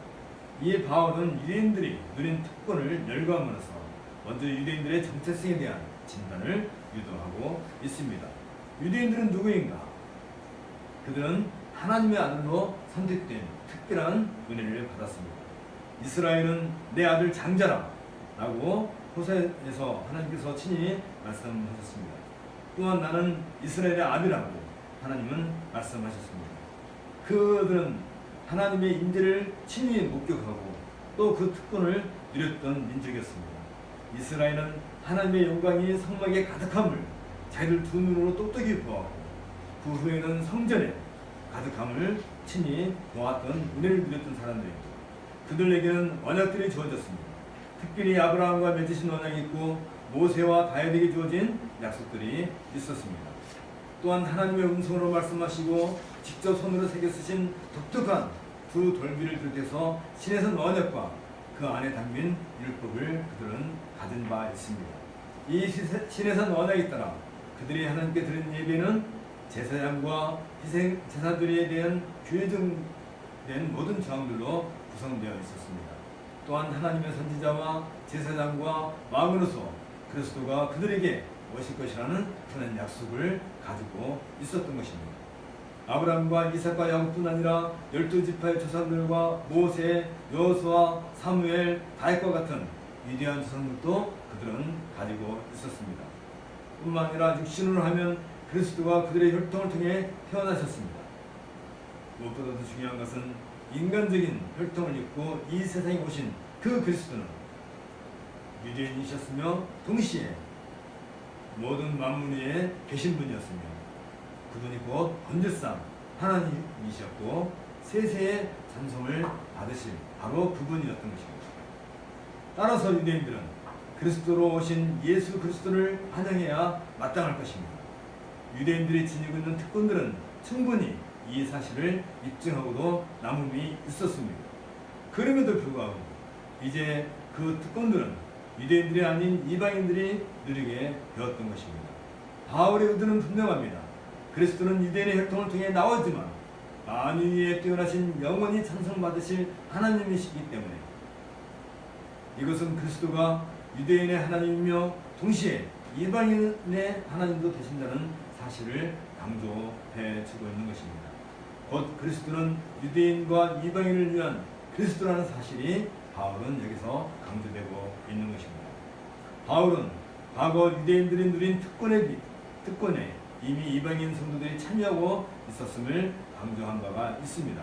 이에 바울은 유대인들이 누린 특권을 열거함으로써 먼저 유대인들의 정체성에 대한 진단을 유도하고 있습니다. 유대인들은 누구인가? 그들은 하나님의 아들로 선택된 특별한 은혜를 받았습니다. 이스라엘은 내 아들 장자라 라고 호세에서 하나님께서 친히 말씀하셨습니다. 또한 나는 이스라엘의 아비라고 하나님은 말씀하셨습니다. 그들은 하나님의 인재를 친히 목격하고 또 그 특권을 누렸던 민족이었습니다. 이스라엘은 하나님의 영광이 성막에 가득함을 자기들 두 눈으로 똑똑히 보았고 그 후에는 성전에 가득함을 친히 보았던 은혜를 누렸던 사람들입니다. 그들에게는 언약들이 주어졌습니다. 특별히 아브라함과 맺으신 언약이 있고 모세와 다윗에게 주어진 약속들이 있었습니다. 또한 하나님의 음성으로 말씀하시고 직접 손으로 새겨 쓰신 독특한 두 돌비를 비롯해서 신에선 언약과 그 안에 담긴 율법을 그들은 가진 바 있습니다. 이 신에선 언약에 따라 그들이 하나님께 드린 예배는 제사장과 희생 제사들에 대한 규정된 모든 조항들로 구성되어 있었습니다. 또한 하나님의 선지자와 제사장과 왕으로서 그리스도가 그들에게 오실 것이라는 그런 약속을 가지고 있었던 것입니다. 아브라함과 이삭과 야곱뿐 아니라 12지파의 조상들과 모세, 여호수아, 사무엘, 다윗과 같은 위대한 조상들도 그들은 가지고 있었습니다. 뿐만 아니라 육신으로 하면 그리스도가 그들의 혈통을 통해 태어나셨습니다. 무엇보다도 중요한 것은 인간적인 혈통을 입고 이 세상에 오신 그 그리스도는 유대인이셨으며 동시에 모든 만물 위에 계신 분이었으며 그분이 곧 본질상 하나님이셨고 세세의 찬송을 받으실 바로 그분이었던 것입니다. 따라서 유대인들은 그리스도로 오신 예수 그리스도를 환영해야 마땅할 것입니다. 유대인들이 지니고 있는 특권들은 충분히 이 사실을 입증하고도 남음이 있었습니다. 그럼에도 불구하고 이제 그 특권들은 유대인들이 아닌 이방인들이 누리게 되었던 것입니다. 바울의 의도는 분명합니다. 그리스도는 유대인의 혈통을 통해 나오지만 만유 위에 뛰어나신 영원히 찬송받으실 하나님이시기 때문에 이것은 그리스도가 유대인의 하나님이며 동시에 이방인의 하나님도 되신다는 사실을 강조해 주고 있는 것입니다. 곧 그리스도는 유대인과 이방인을 위한 그리스도라는 사실이 바울은 여기서 강조되고 있는 것입니다. 바울은 과거 유대인들이 누린 특권에 이미 이방인 성도들이 참여하고 있었음을 강조한 바가 있습니다.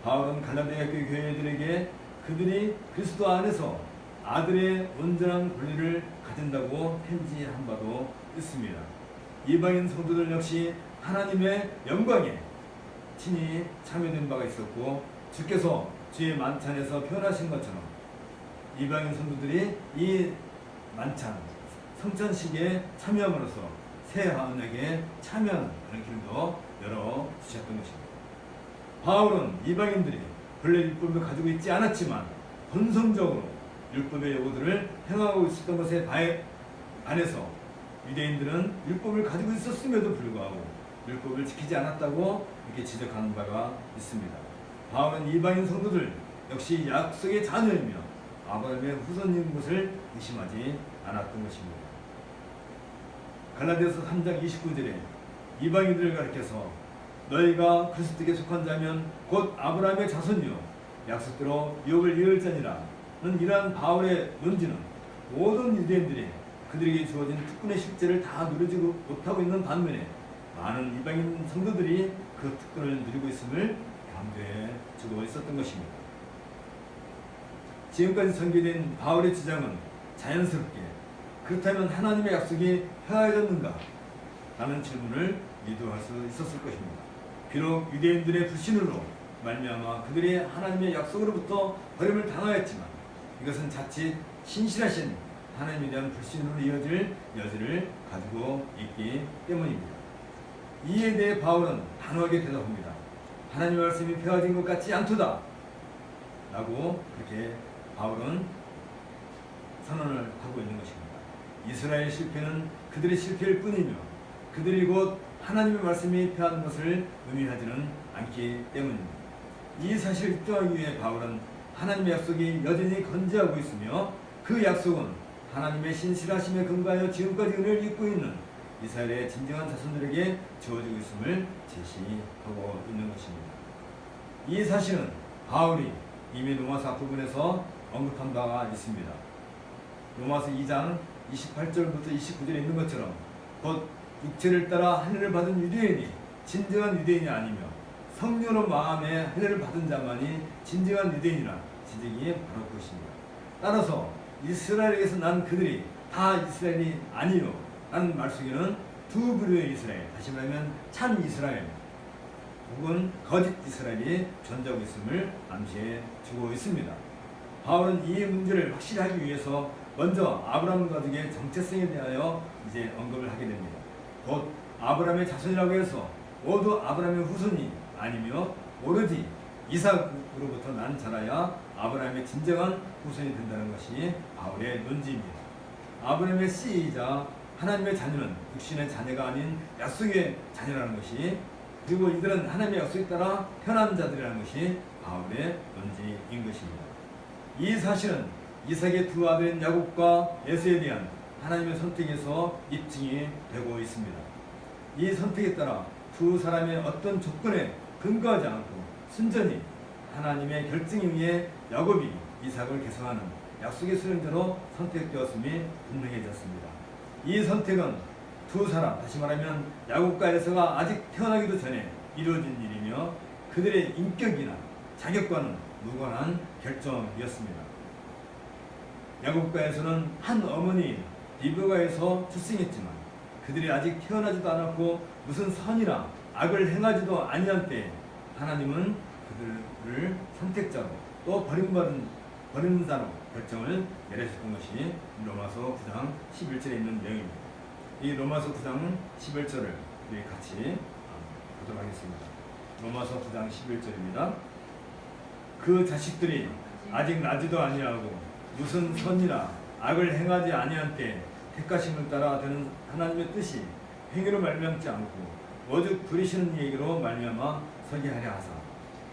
바울은 갈라디아 교회들에게 그들이 그리스도 안에서 아들의 온전한 권리를 가진다고 편지한 바도 있습니다. 이방인 성도들 역시 하나님의 영광에 친히 참여된 바가 있었고 주께서 주의 만찬에서 표현하신 것처럼 이방인 성도들이 이 만찬 성찬식에 참여함으로써 새 언약에 참여하는 그런 길도 열어주셨던 것입니다. 바울은 이방인들이 본래 율법을 가지고 있지 않았지만 본성적으로 율법의 요구들을 행하고 있었던 것에 반해서 유대인들은 율법을 가지고 있었음에도 불구하고 율법을 지키지 않았다고 이렇게 지적하는 바가 있습니다. 바울은 이방인 성도들 역시 약속의 자녀이며 아브라함의 후손인 것을 의심하지 않았던 것입니다. 갈라디아서 3장 29절에 이방인들을 가리켜서 너희가 그리스도께 속한 자면 곧 아브라함의 자손이요 약속대로 유업을 이을 자니라는 이러한 바울의 논지는 모든 유대인들이 그들에게 주어진 특권의 실제를 다 누리지 못하고 있는 반면에 많은 이방인 성도들이 그 특권을 누리고 있음을 강조해 주고 있었던 것입니다. 지금까지 전개된 바울의 주장은 자연스럽게 그렇다면 하나님의 약속이 헤아려졌는가? 라는 질문을 유도할 수 있었을 것입니다. 비록 유대인들의 불신으로 말미암아 그들이 하나님의 약속으로부터 버림을 당하였지만 이것은 자칫 신실하신 하나님에 대한 불신으로 이어질 여지를 가지고 있기 때문입니다. 이에 대해 바울은 단호하게 대답합니다. 하나님의 말씀이 폐하진 것 같지 않도다 라고 그렇게 바울은 선언을 하고 있는 것입니다. 이스라엘 실패는 그들의 실패일 뿐이며 그들이 곧 하나님의 말씀이 폐하는 것을 의미하지는 않기 때문입니다. 이 사실을 입증하기 위해 바울은 하나님의 약속이 여전히 건재하고 있으며 그 약속은 하나님의 신실하심에 근거하여 지금까지 은혜를 입고 있는 이스라엘의 진정한 자손들에게 주어지고 있음을 제시하고 있는 것입니다. 이 사실은 바울이 이미 로마서 앞부분에서 언급한 바가 있습니다. 로마서 2장 28절부터 29절에 있는 것처럼 곧 육체를 따라 할례를 받은 유대인이 진정한 유대인이 아니며 성령으로 마음에 할례를 받은 자만이 진정한 유대인이라 지적이 바로 그것입니다. 따라서 이스라엘에게서 난 그들이 다 이스라엘이 아니요 라는 말 속에는 두 부류의 이스라엘, 다시 말하면 참 이스라엘 혹은 거짓 이스라엘이 존재하고 있음을 암시해 주고 있습니다. 바울은 이 문제를 확실히 하기 위해서 먼저 아브라함 가족의 정체성에 대하여 이제 언급을 하게 됩니다. 곧 아브라함의 자손이라고 해서 모두 아브라함의 후손이 아니며 오로지 이삭으로부터 난 자라야 아브라함의 진정한 후손이 된다는 것이 바울의 논지입니다. 아브라함의 씨이자 하나님의 자녀는 육신의 자녀가 아닌 약속의 자녀라는 것이, 그리고 이들은 하나님의 약속에 따라 태어난 자들이라는 것이 바울의 논지인 것입니다. 이 사실은 이삭의 두 아들인 야곱과 에서에 대한 하나님의 선택에서 입증이 되고 있습니다. 이 선택에 따라 두 사람의 어떤 조건에 근거하지 않고 순전히 하나님의 결정에 의해 야곱이 이삭을 계승하는 약속의 수령자로 선택되었음이 분명해졌습니다. 이 선택은 두 사람, 다시 말하면 야곱과 에서가 아직 태어나기도 전에 이루어진 일이며 그들의 인격이나 자격과는 무관한 결정이었습니다. 야곱과 에서는 한 어머니 리브가에서 출생했지만 그들이 아직 태어나지도 않았고 무슨 선이나 악을 행하지도 아니한 때에 하나님은 그들을 선택자로 또 버리는 자로 결정을 내리셨던 것이 로마서 9장 11절에 있는 내용입니다. 이 로마서 9장 11절을 우리 같이 보도록 하겠습니다. 로마서 9장 11절입니다. 그 자식들이 아직 나지도 아니하고 무슨 선이나 악을 행하지 아니한 때 택하심을 따라 되는 하나님의 뜻이 행위로 말미암지 않고 오직 부리시는 얘기로 말미암아 서게 하려 하사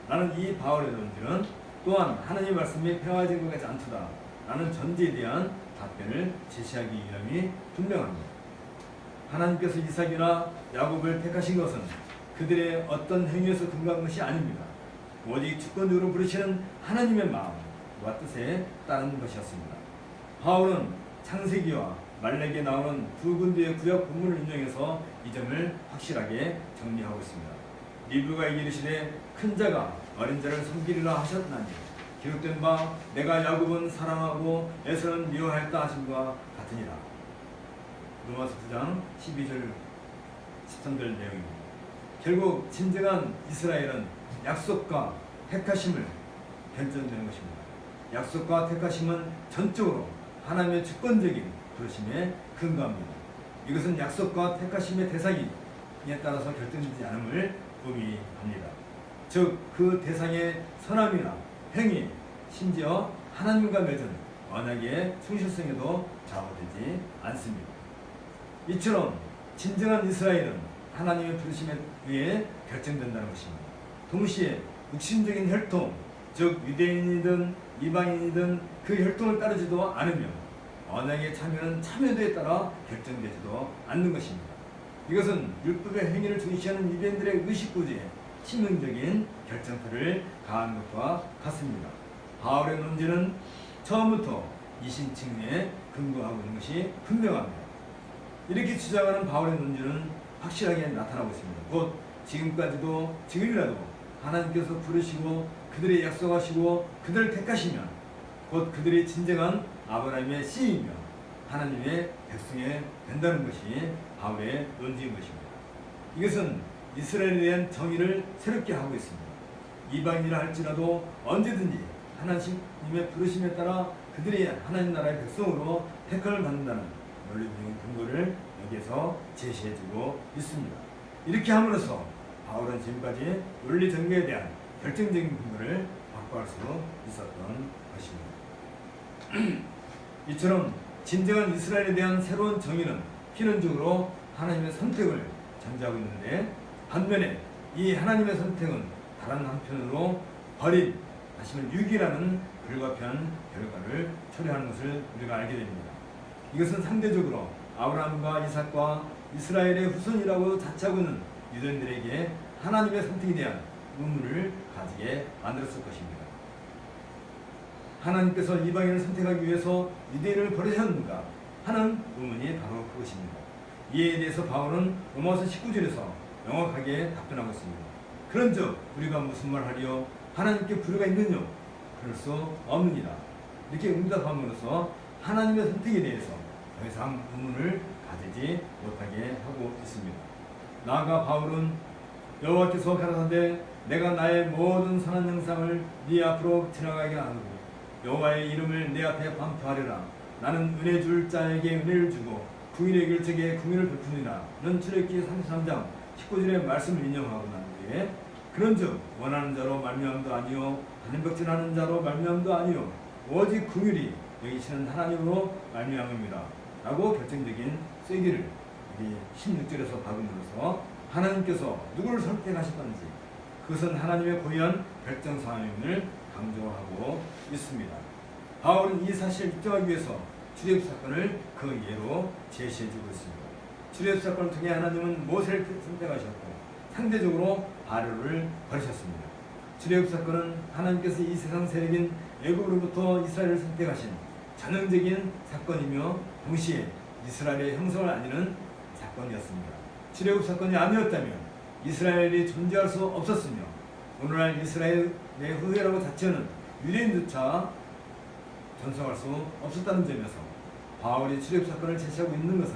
나는 이 바울의 논지는 또한 하나님의 말씀이 폐화진 것 같지 않도다 라는 전제에 대한 답변을 제시하기 위함이 분명합니다. 하나님께서 이삭이나 야곱을 택하신 것은 그들의 어떤 행위에서 근거한 것이 아닙니다. 오직 주권적으로 부르시는 하나님의 마음과 뜻에 따른 것이었습니다. 바울은 창세기와 말라기에 나오는 두 군데의 구약 본문을 인용해서 이 점을 확실하게 정리하고 있습니다. 리브가에게 이르시되 큰 자가 어린 자를 섬기리라 하셨나니 기록된 바 내가 야곱은 사랑하고 에서는 미워하였다 하심과 같으니라. 로마서 9장 12절 13절 내용입니다. 결국 진정한 이스라엘은 약속과 택하심을 결정되는 것입니다. 약속과 택하심은 전적으로 하나님의 주권적인 부르심에 근거합니다. 이것은 약속과 택하심의 대상이 이에 따라서 결정되지 않음을 의미합니다. 즉 그 대상의 선함이나 행위, 심지어 하나님과 맺은 언약의 충실성에도 좌우되지 않습니다. 이처럼 진정한 이스라엘은 하나님의 부르심에 의해 결정된다는 것입니다. 동시에 육신적인 혈통, 즉 유대인이든 이방인이든 그 혈통을 따르지도 않으며 언약의 참여는 참여도에 따라 결정되지도 않는 것입니다. 이것은 율법의 행위를 중시하는 유대인들의 의식구조에 치명적인 결정표를 가한 것과 같습니다. 바울의 논지는 처음부터 이신칭에 근거하고 있는 것이 분명합니다. 이렇게 주장하는 바울의 논지는 확실하게 나타나고 있습니다. 곧 지금이라도 하나님께서 부르시고 그들의 약속하시고 그들을 택하시면 곧 그들이 진정한 아브라함의 씨이며 하나님의 백성이 된다는 것이 바울의 논지인 것입니다. 이것은 이스라엘에 대한 정의를 새롭게 하고 있습니다. 이방인이라 할지라도 언제든지 하나님의 부르심에 따라 그들이 하나님 나라의 백성으로 택함을 받는다는 논리적인 근거를 여기에서 제시해주고 있습니다. 이렇게 함으로써 바울은 지금까지 논리 정교에 대한 결정적인 근거를 확보할 수 있었던 것입니다. 이처럼 진정한 이스라엘에 대한 새로운 정의는 필연적으로 하나님의 선택을 전제하고 있는데 반면에 이 하나님의 선택은 다른 한편으로 버림, 다시 말해 유기라는 불가피한 결과를 초래하는 것을 우리가 알게 됩니다. 이것은 상대적으로 아브라함과 이삭과 이스라엘의 후손이라고 자처하고 있는 유대인들에게 하나님의 선택에 대한 의문을 가지게 만들었을 것입니다. 하나님께서 이방인을 선택하기 위해서 유대인을 버리셨는가 하는 의문이 바로 그것입니다. 이에 대해서 바울은 로마서 19절에서 명확하게 답변하고 있습니다. 그런즉 우리가 무슨 말하리요? 하나님께 불의가 있느냐? 그럴 수 없느니라. 이렇게 응답함으로써 하나님의 선택에 대해서 더 이상 의문을 가지지 못하게 하고 있습니다. 나아가 바울은 여호와께서 가라사대 내가 나의 모든 선한 형상을 네 앞으로 지나가게 하고 여호와의 이름을 내 앞에 반포하리라. 나는 은혜 줄 자에게 은혜를 주고 궁일에게 줄 자에게 궁일을 베푸니라.는 출애굽기 33장 19절의 말씀을 인용하고 난 뒤에 그런즉 원하는 자로 말미암도 아니요 단연백진하는 자로 말미암도 아니요 오직 궁일이 여기시는 하나님으로 말미암음이라 라고 결정적인 쐐기를 16절에서 박음으로써 하나님께서 누구를 선택하셨던지 그것은 하나님의 고유한 결정사항임을 강조하고 있습니다. 바울은 이 사실을 입증하기 위해서 출애굽 사건을 그 예로 제시해주고 있습니다. 출애굽 사건을 통해 하나님은 모세를 선택하셨고 상대적으로 바로를 버리셨습니다. 출애굽 사건은 하나님께서 이 세상 세력인 애굽으로부터 이스라엘을 선택하신 전형적인 사건이며 동시에 이스라엘의 형성을 알리는 사건이었습니다. 출애굽 사건이 아니었다면 이스라엘이 존재할 수 없었으며 오늘날 이스라엘의 후예라고 자처하는 유대인조차 전성할 수 없었다는 점에서 바울이 출애굽 사건을 제시하고 있는 것은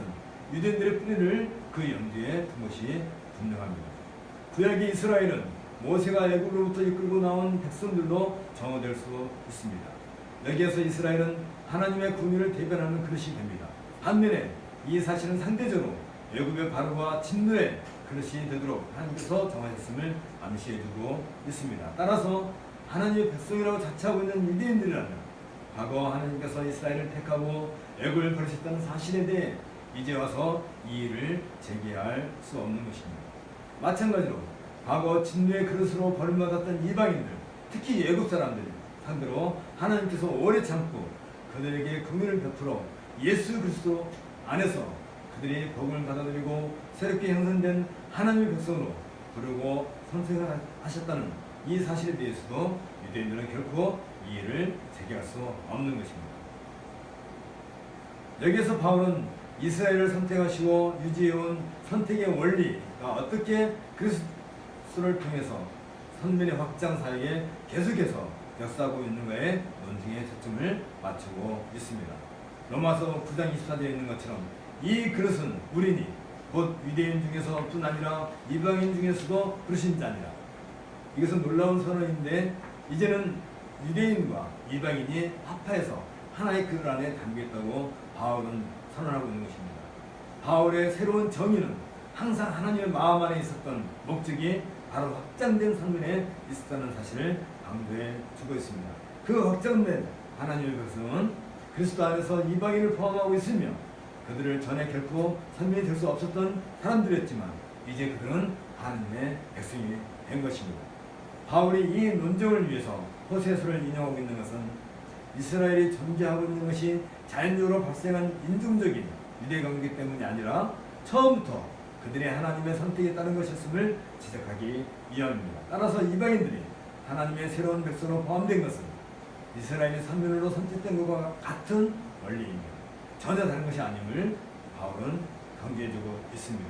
유대인들의 뿌리를 그 염두에 둔 것이 분명합니다. 구약의 이스라엘은 모세가 애굽으로부터 이끌고 나온 백성들로 정의될 수 있습니다. 여기에서 이스라엘은 하나님의 국민을 대변하는 그릇이 됩니다. 반면에 이 사실은 상대적으로 애굽의 바로와 진노의 그릇이 되도록 하나님께서 정하셨음을 암시해주고 있습니다. 따라서 하나님의 백성이라고 자처하고 있는 유대인들이라면 과거 하나님께서 이스라엘을 택하고 애굽을 버리셨다는 사실에 대해 이제 와서 이의를 제기할 수 없는 것입니다. 마찬가지로 과거 진노의 그릇으로 벌받았던 이방인들, 특히 애굽 사람들 상대로 하나님께서 오래 참고 그들에게 긍휼을 베풀어 예수 그리스도 안에서 그들이 복을 받아들이고 새롭게 형성된 하나님의 백성으로 부르고 선택하셨다는 이 사실에 대해서도 유대인들은 결코 이의를 제기할 수 없는 것입니다. 여기에서 바울은 이스라엘을 선택하시고 유지해온 선택의 원리가 어떻게 그리스도를 통해서 선민의 확장 사이에 계속해서 역사하고 있는가에 논증에 초점을 맞추고 있습니다. 로마서 9장 24절에 있는 것처럼 이 그릇은 우리니 곧 유대인 중에서뿐 아니라 이방인 중에서도 부르신 자니라. 이것은 놀라운 선언인데 이제는 유대인과 이방인이 합하여서 하나의 그릇 안에 담겨있다고 바울은 선언하고 있는 것입니다. 바울의 새로운 정의는 항상 하나님의 마음 안에 있었던 목적이 바로 확장된 선민에 있었다는 사실을 강조해 주고 있습니다. 그 확장된 하나님의 백성은 그리스도 안에서 이방인을 포함하고 있으며 그들을 전에 결코 선민이 될 수 없었던 사람들이었지만 이제 그들은 하나님의 백성이 된 것입니다. 바울이 이 논증을 위해서 호세서를 인용하고 있는 것은 이스라엘이 존재하고 있는 것이 자연적으로 발생한 인종적인 유대관계 때문이 아니라 처음부터 그들의 하나님의 선택에 따른 것이었음을 지적하기 위함입니다. 따라서 이방인들이 하나님의 새로운 백성으로 포함된 것은 이스라엘의 선민으로 선택된 것과 같은 원리입니다. 전혀 다른 것이 아님을 바울은 강조해주고 있습니다.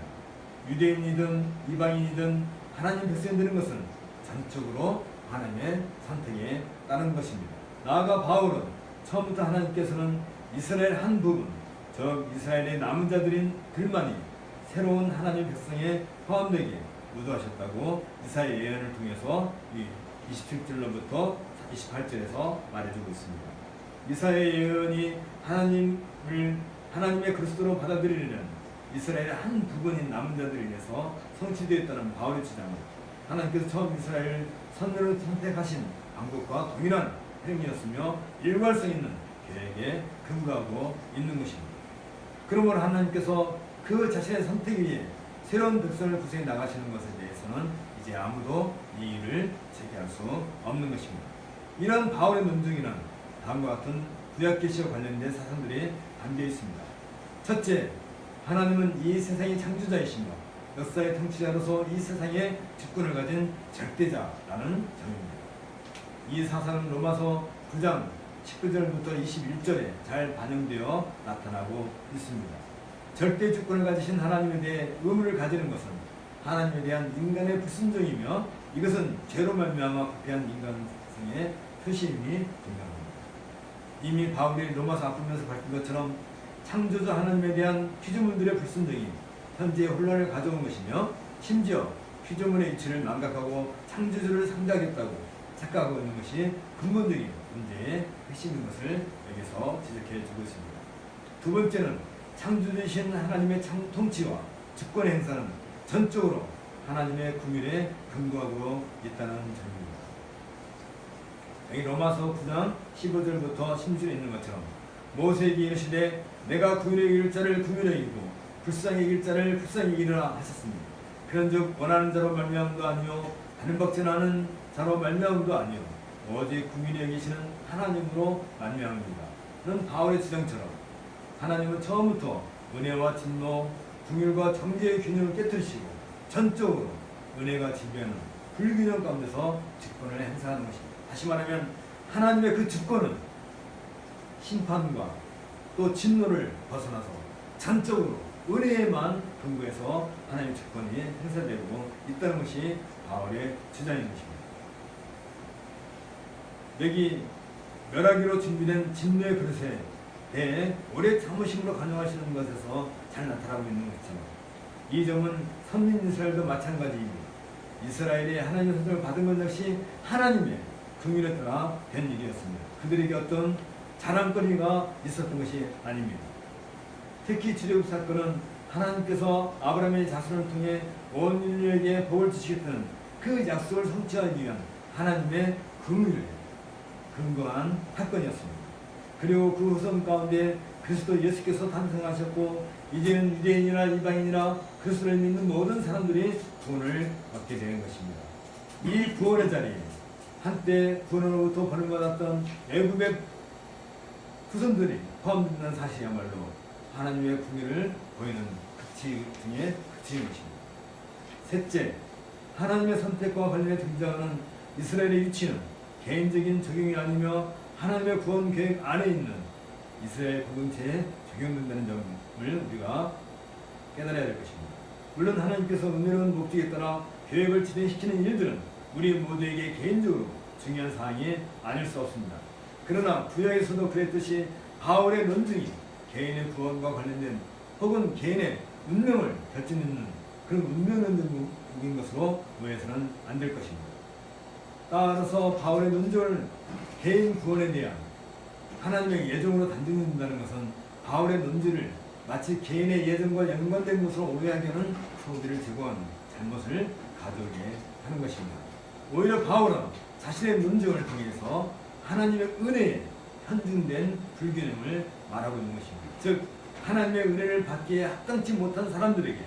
유대인이든 이방인이든 하나님 백성이 되는 것은 전적으로 하나님의 선택에 따른 것입니다. 나아가 바울은 처음부터 하나님께서는 이스라엘 한 부분, 즉 이스라엘의 남은 자들인 들만이 새로운 하나님 백성에 포함되게 의도하셨다고 이사야 예언을 통해서 27절로부터 28절에서 말해주고 있습니다. 이사야 예언이 하나님의 그리스도로 받아들이려는 이스라엘의 한 부분인 남은 자들에 의해서 성취되었다는 바울의 주장은 하나님께서 처음 이스라엘 선민을 선택하신 방법과 동일한 행위였으며 일관성 있는 계획에 근거하고 있는 것입니다. 그러므로 하나님께서 그 자신의 선택 위에 새로운 백성을 구성해 나가시는 것에 대해서는 이제 아무도 이의를 제기할 수 없는 것입니다. 이러한 바울의 논증에는 다음과 같은 구약계시와 관련된 사상들이 담겨 있습니다. 첫째, 하나님은 이 세상의 창조자이시며 역사의 통치자로서 이 세상의 주권을 가진 절대자라는 점입니다. 이 사상은 로마서 9장 19절부터 21절에 잘 반영되어 나타나고 있습니다. 절대 주권을 가지신 하나님에 대해 의무를 가지는 것은 하나님에 대한 인간의 불순종이며 이것은 죄로 말미암아 부패한 인간성의 표시임이 분명합니다. 이미 바울이 로마서 앞부분에서 밝힌 것처럼 창조주 하나님에 대한 피조물들의 불순종이 현재의 혼란을 가져온 것이며 심지어 피조물의 이치를 망각하고 창조주를 상대하겠다고 착각하고 있는 것이 근본적인 문제의 핵심인 것을 여기서 지적해 주고 있습니다. 두 번째는 창조주이신 하나님의 통치와 주권 행사는 전적으로 하나님의 긍휼에 근거하고 있다는 점입니다. 여기 로마서 9장 15절부터 16절에 있는 것처럼 모세에게 이르시되 내가 긍휼히 이길 자를 긍휼히 이기고 불쌍히 이길 자를 불쌍히 이기라 하셨습니다. 그런즉 원하는 자로 말미암음도 아니요 다른 박진하는 자로 말미암음도 아니요 오직 궁일이 여기시는 하나님으로 말미암습니다. 는 바울의 주장처럼 하나님은 처음부터 은혜와 진노, 궁율과 정죄의 균형을 깨뜨리시고 전적으로 은혜가 지배하는 불균형 가운데서 주권을 행사하는 것입니다. 다시 말하면 하나님의 그 주권은 심판과 또 진노를 벗어나서 전적으로 은혜에만 근거해서 하나님의 주권이 행사되고 있다는 것이 바울의 주장인 것입니다. 여기 멸하기로 준비된 진노의 그릇에 대해 오래 참으심으로 간용하시는 것에서 잘 나타나고 있는 것이죠. 이 점은 선민 이스라엘도 마찬가지입니다. 이스라엘이 하나님의 선정을 받은 것 역시 하나님의 긍휼에 따라 된 일이었습니다. 그들에게 어떤 자랑거리가 있었던 것이 아닙니다. 특히 출애굽 사건은 하나님께서 아브라함의 자손을 통해 온 인류에게 복을 주시겠다는 그 약속을 성취하기 위한 하나님의 긍휼에 근거한 사건이었습니다. 그리고 그 후손 가운데 그리스도 예수께서 탄생하셨고 이제는 유대인이나 이방인이나 그리스도를 믿는 모든 사람들이 구원을 얻게 되는 것입니다. 이 구원의 자리에 한때 구원으로부터 버림받았던 애굽의 후손들이 포함된다는 사실이야말로 하나님의 궁유를 보이는 극치 중에 극치인 것입니다. 셋째, 하나님의 선택과 관련해 등장하는 이스라엘의 위치는 개인적인 적용이 아니며 하나님의 구원 계획 안에 있는 이스라엘 공동체에 적용된다는 점을 우리가 깨달아야 될 것입니다. 물론 하나님께서 은혜로운 목적에 따라 계획을 진행시키는 일들은 우리 모두에게 개인적으로 중요한 사항이 아닐 수 없습니다. 그러나 구약에서도 그랬듯이 바울의 논증이 개인의 구원과 관련된 혹은 개인의 운명을 결정짓는 그런 운명 논증인 것으로 오해해서는 안 될 것입니다. 따라서 바울의 논증을 개인 구원에 대한 하나님의 예정으로 단정된다는 것은 바울의 논지를 마치 개인의 예정과 연관된 것으로 오해하게 하는 소리를 제공하는 잘못을 가져오게 하는 것입니다. 오히려 바울은 자신의 논증을 통해서 하나님의 은혜에 현중된 불균형을 말하고 있는 것입니다. 즉 하나님의 은혜를 받기에 합당치 못한 사람들에게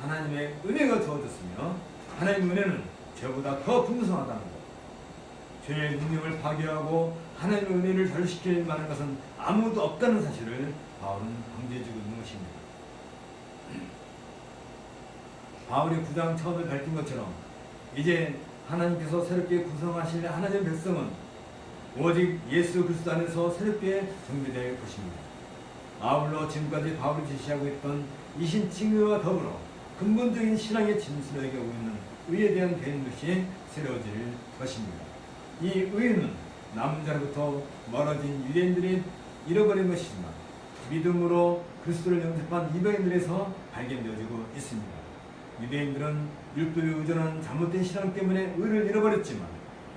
하나님의 은혜가 주어졌으며 하나님의 은혜는 죄보다 더 풍성하다는 것, 죄의 능력을 파괴하고 하나님의 은혜를 결식시킬 만한 것은 아무도 없다는 사실을 바울은 강조해주고 있는 것입니다. 바울이 9장 처음에 밝힌 것처럼 이제 하나님께서 새롭게 구성하실 하나님의 백성은 오직 예수 그리스도 안에서 새롭게 정비될 것입니다. 아울러 지금까지 바울이 제시하고 있던 이신 칭의와 더불어 근본적인 신앙의 진수를 얘기하고 있는 의에 대한 개인것이 새로워질 것입니다. 이 의는 남은 자로부터 멀어진 유대인들이 잃어버린 것이지만 믿음으로 그리스도를 영접한 이방인들에서 발견되어지고 있습니다. 유대인들은 율법에 의존한 잘못된 신앙 때문에 의를 잃어버렸지만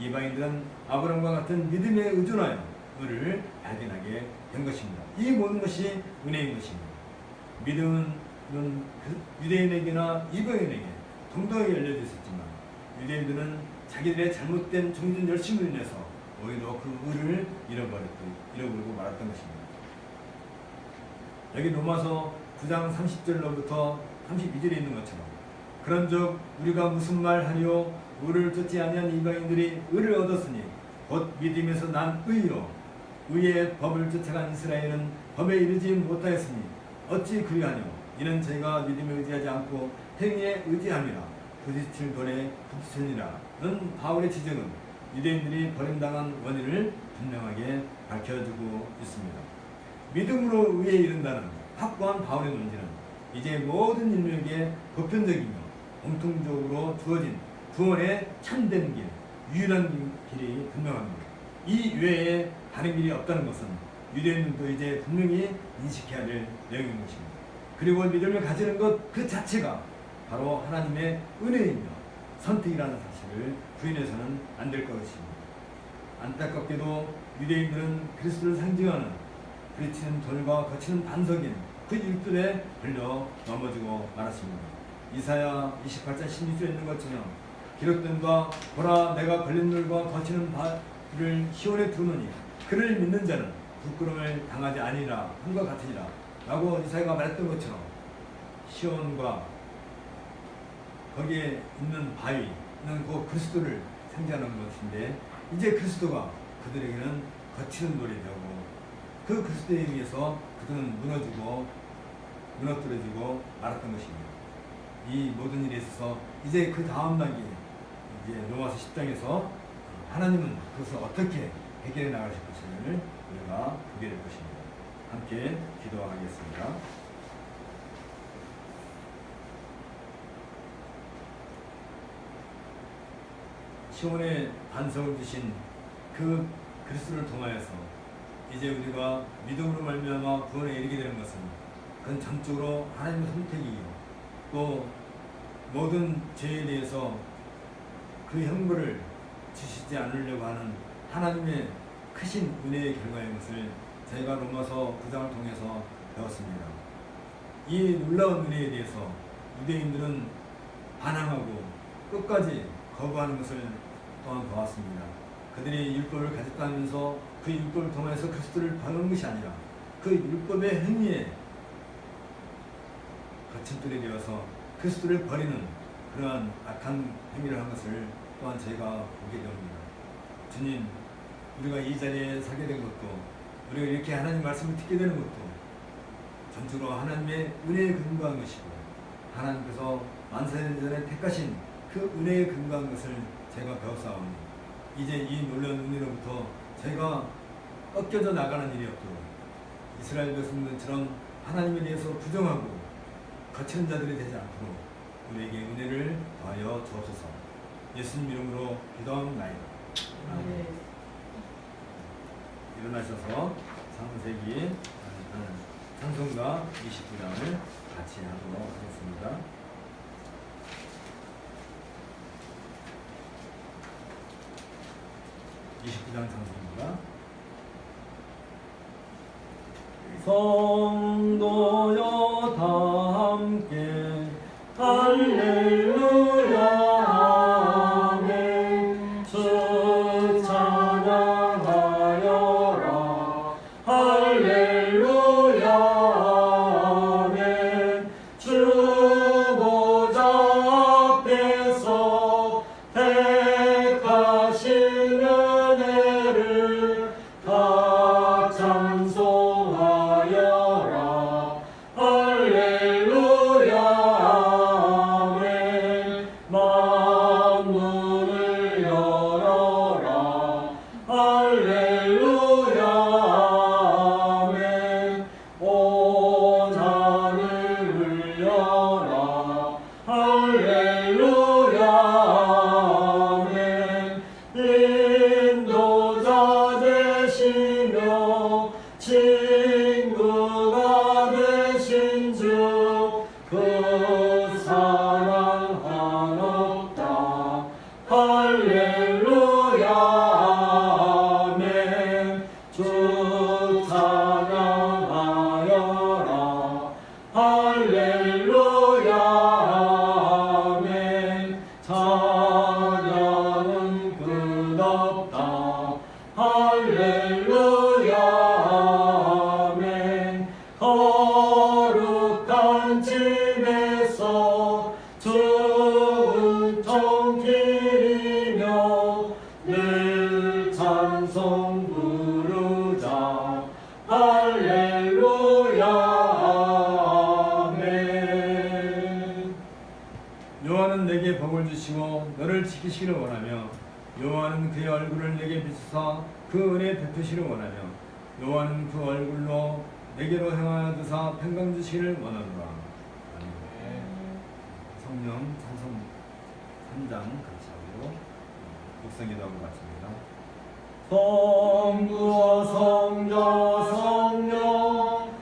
이방인들은 아브라함과 같은 믿음에 의존하여 의를 발견하게 된 것입니다. 이 모든 것이 은혜인 것입니다. 믿음은 유대인에게나 이방인에게 동등하게 열려져 있었지만 유대인들은 자기들의 잘못된 종전 열심으로 인해서 오히려 그 의를 잃어버리고 말았던 것입니다. 여기 로마서 9장 30절로부터 32절에 있는 것처럼 그런즉 우리가 무슨 말 하리요 의를 쫓지 아니한 이방인들이 의를 얻었으니 곧 믿음에서 난 의로 의의 법을 쫓아간 이스라엘은 법에 이르지 못하였으니 어찌 그리하뇨 이는 저희가 믿음에 의지하지 않고 행위에 의지함이라 부딪힐 돌에 부딪히니라는 바울의 지적은 유대인들이 버림당한 원인을 분명하게 밝혀주고 있습니다. 믿음으로 의에 이른다는 확고한 바울의 논지는 이제 모든 인류에게 보편적이며 공통적으로 주어진 구원의 참된 길, 유일한 길이 분명합니다. 이 외에 다른 길이 없다는 것은 유대인들도 이제 분명히 인식해야 될 내용인 것입니다. 그리고 믿음을 가지는 것 그 자체가 바로 하나님의 은혜이며 선택이라는 사실을 부인해서는 안 될 것입니다. 안타깝게도 유대인들은 그리스도를 상징하는 부딪히는 돌과 거치는 반석인 그 율법에 걸려 넘어지고 말았습니다. 이사야 28장 16절에 있는 것처럼 기록된 바 보라 내가 걸린 돌과 거치는 발을 시온에 두노니 그를 믿는 자는 부끄러움을 당하지 아니라 함과 같으니라 라고 이사야가 말했던 것처럼 시온과 거기에 있는 바위는 그 그리스도를 상징하는 것인데 이제 그리스도가 그들에게는 거치는 돌이 되고 그 그리스도에 의해서 그들은 무너뜨려지고 말았던 것입니다. 이 모든 일에 있어서 이제 그 다음 단계 이제 로마서 10장에서 하나님은 그것을 어떻게 해결해 나가실 것인지를 우리가 보게 될 것입니다. 함께 기도하겠습니다. 시온의 반석을 두신 그 그리스도를 통하여서 이제 우리가 믿음으로 말미암아 구원에 이르게 되는 것은 그건 전적으로 하나님의 선택이요 또 모든 죄에 대해서 그 형벌을 주시지 않으려고 하는 하나님의 크신 은혜의 결과인 것을 저희가 로마서 9장을 통해서 배웠습니다. 이 놀라운 은혜에 대해서 유대인들은 반항하고 끝까지 거부하는 것을 또한 보았습니다. 그들이 율법을 가졌다면서 그 율법을 통해서 그리스도를 받는 것이 아니라 그 율법의 행위에 거침돌이 되어서 그리스도를 버리는 그러한 악한 행위를 한 것을 또한 저희가 보게 됩니다. 주님, 우리가 이 자리에 서게 된 것도 우리가 이렇게 하나님 말씀을 듣게 되는 것도 전적으로 하나님의 은혜에 근거한 것이고 하나님께서 만세년 전에 택하신 그 은혜에 근거한 것을 제가 배웠사오니 이제 이 놀라운 은혜로부터 제가 꺾여져 나가는 일이 없도록 이스라엘 백성들처럼 하나님에 대해서 부정하고 거치는 자들이 되지 않도록 우리에게 은혜를 더하여 주옵소서. 예수님 이름으로 기도합나이다. 아멘. 일어나셔서 창세기 찬송가 29장을 같이 하도록 하겠습니다. 창송가 성도여 다 함께 할렐루야 아멘 주 찬양하여라 할렐루야 아멘 주 보좌 앞에서 택하신 은혜를 다 찬송하여라 할렐루야 아멘 만문을 열어라 할렐루야 아멘 온 하늘 울려라 할렐루야 아멘 인도자 되시며 친구가 되신 주 그 사랑 한없다 할렐루야 아멘 주 찬양하여라 할렐루야 아멘 찬양은 끝없다 할렐루야 아멘 거룩한 집에서 좋은 길이며 늘 찬송 부르자 할렐루야 아멘 여호와는 내게 복을 주시고 너를 지키시기를 원하며 여호와는 그의 얼굴을 내게 비추사 그 은혜 베푸시기를 원하며 여호와는 그 얼굴로 내게로 행하여 드사 평강 주시기를 원하노라. 아멘. 성령 찬송 3장 같이 하고 묵상기도하고 마칩니다. 성부와 성자 성령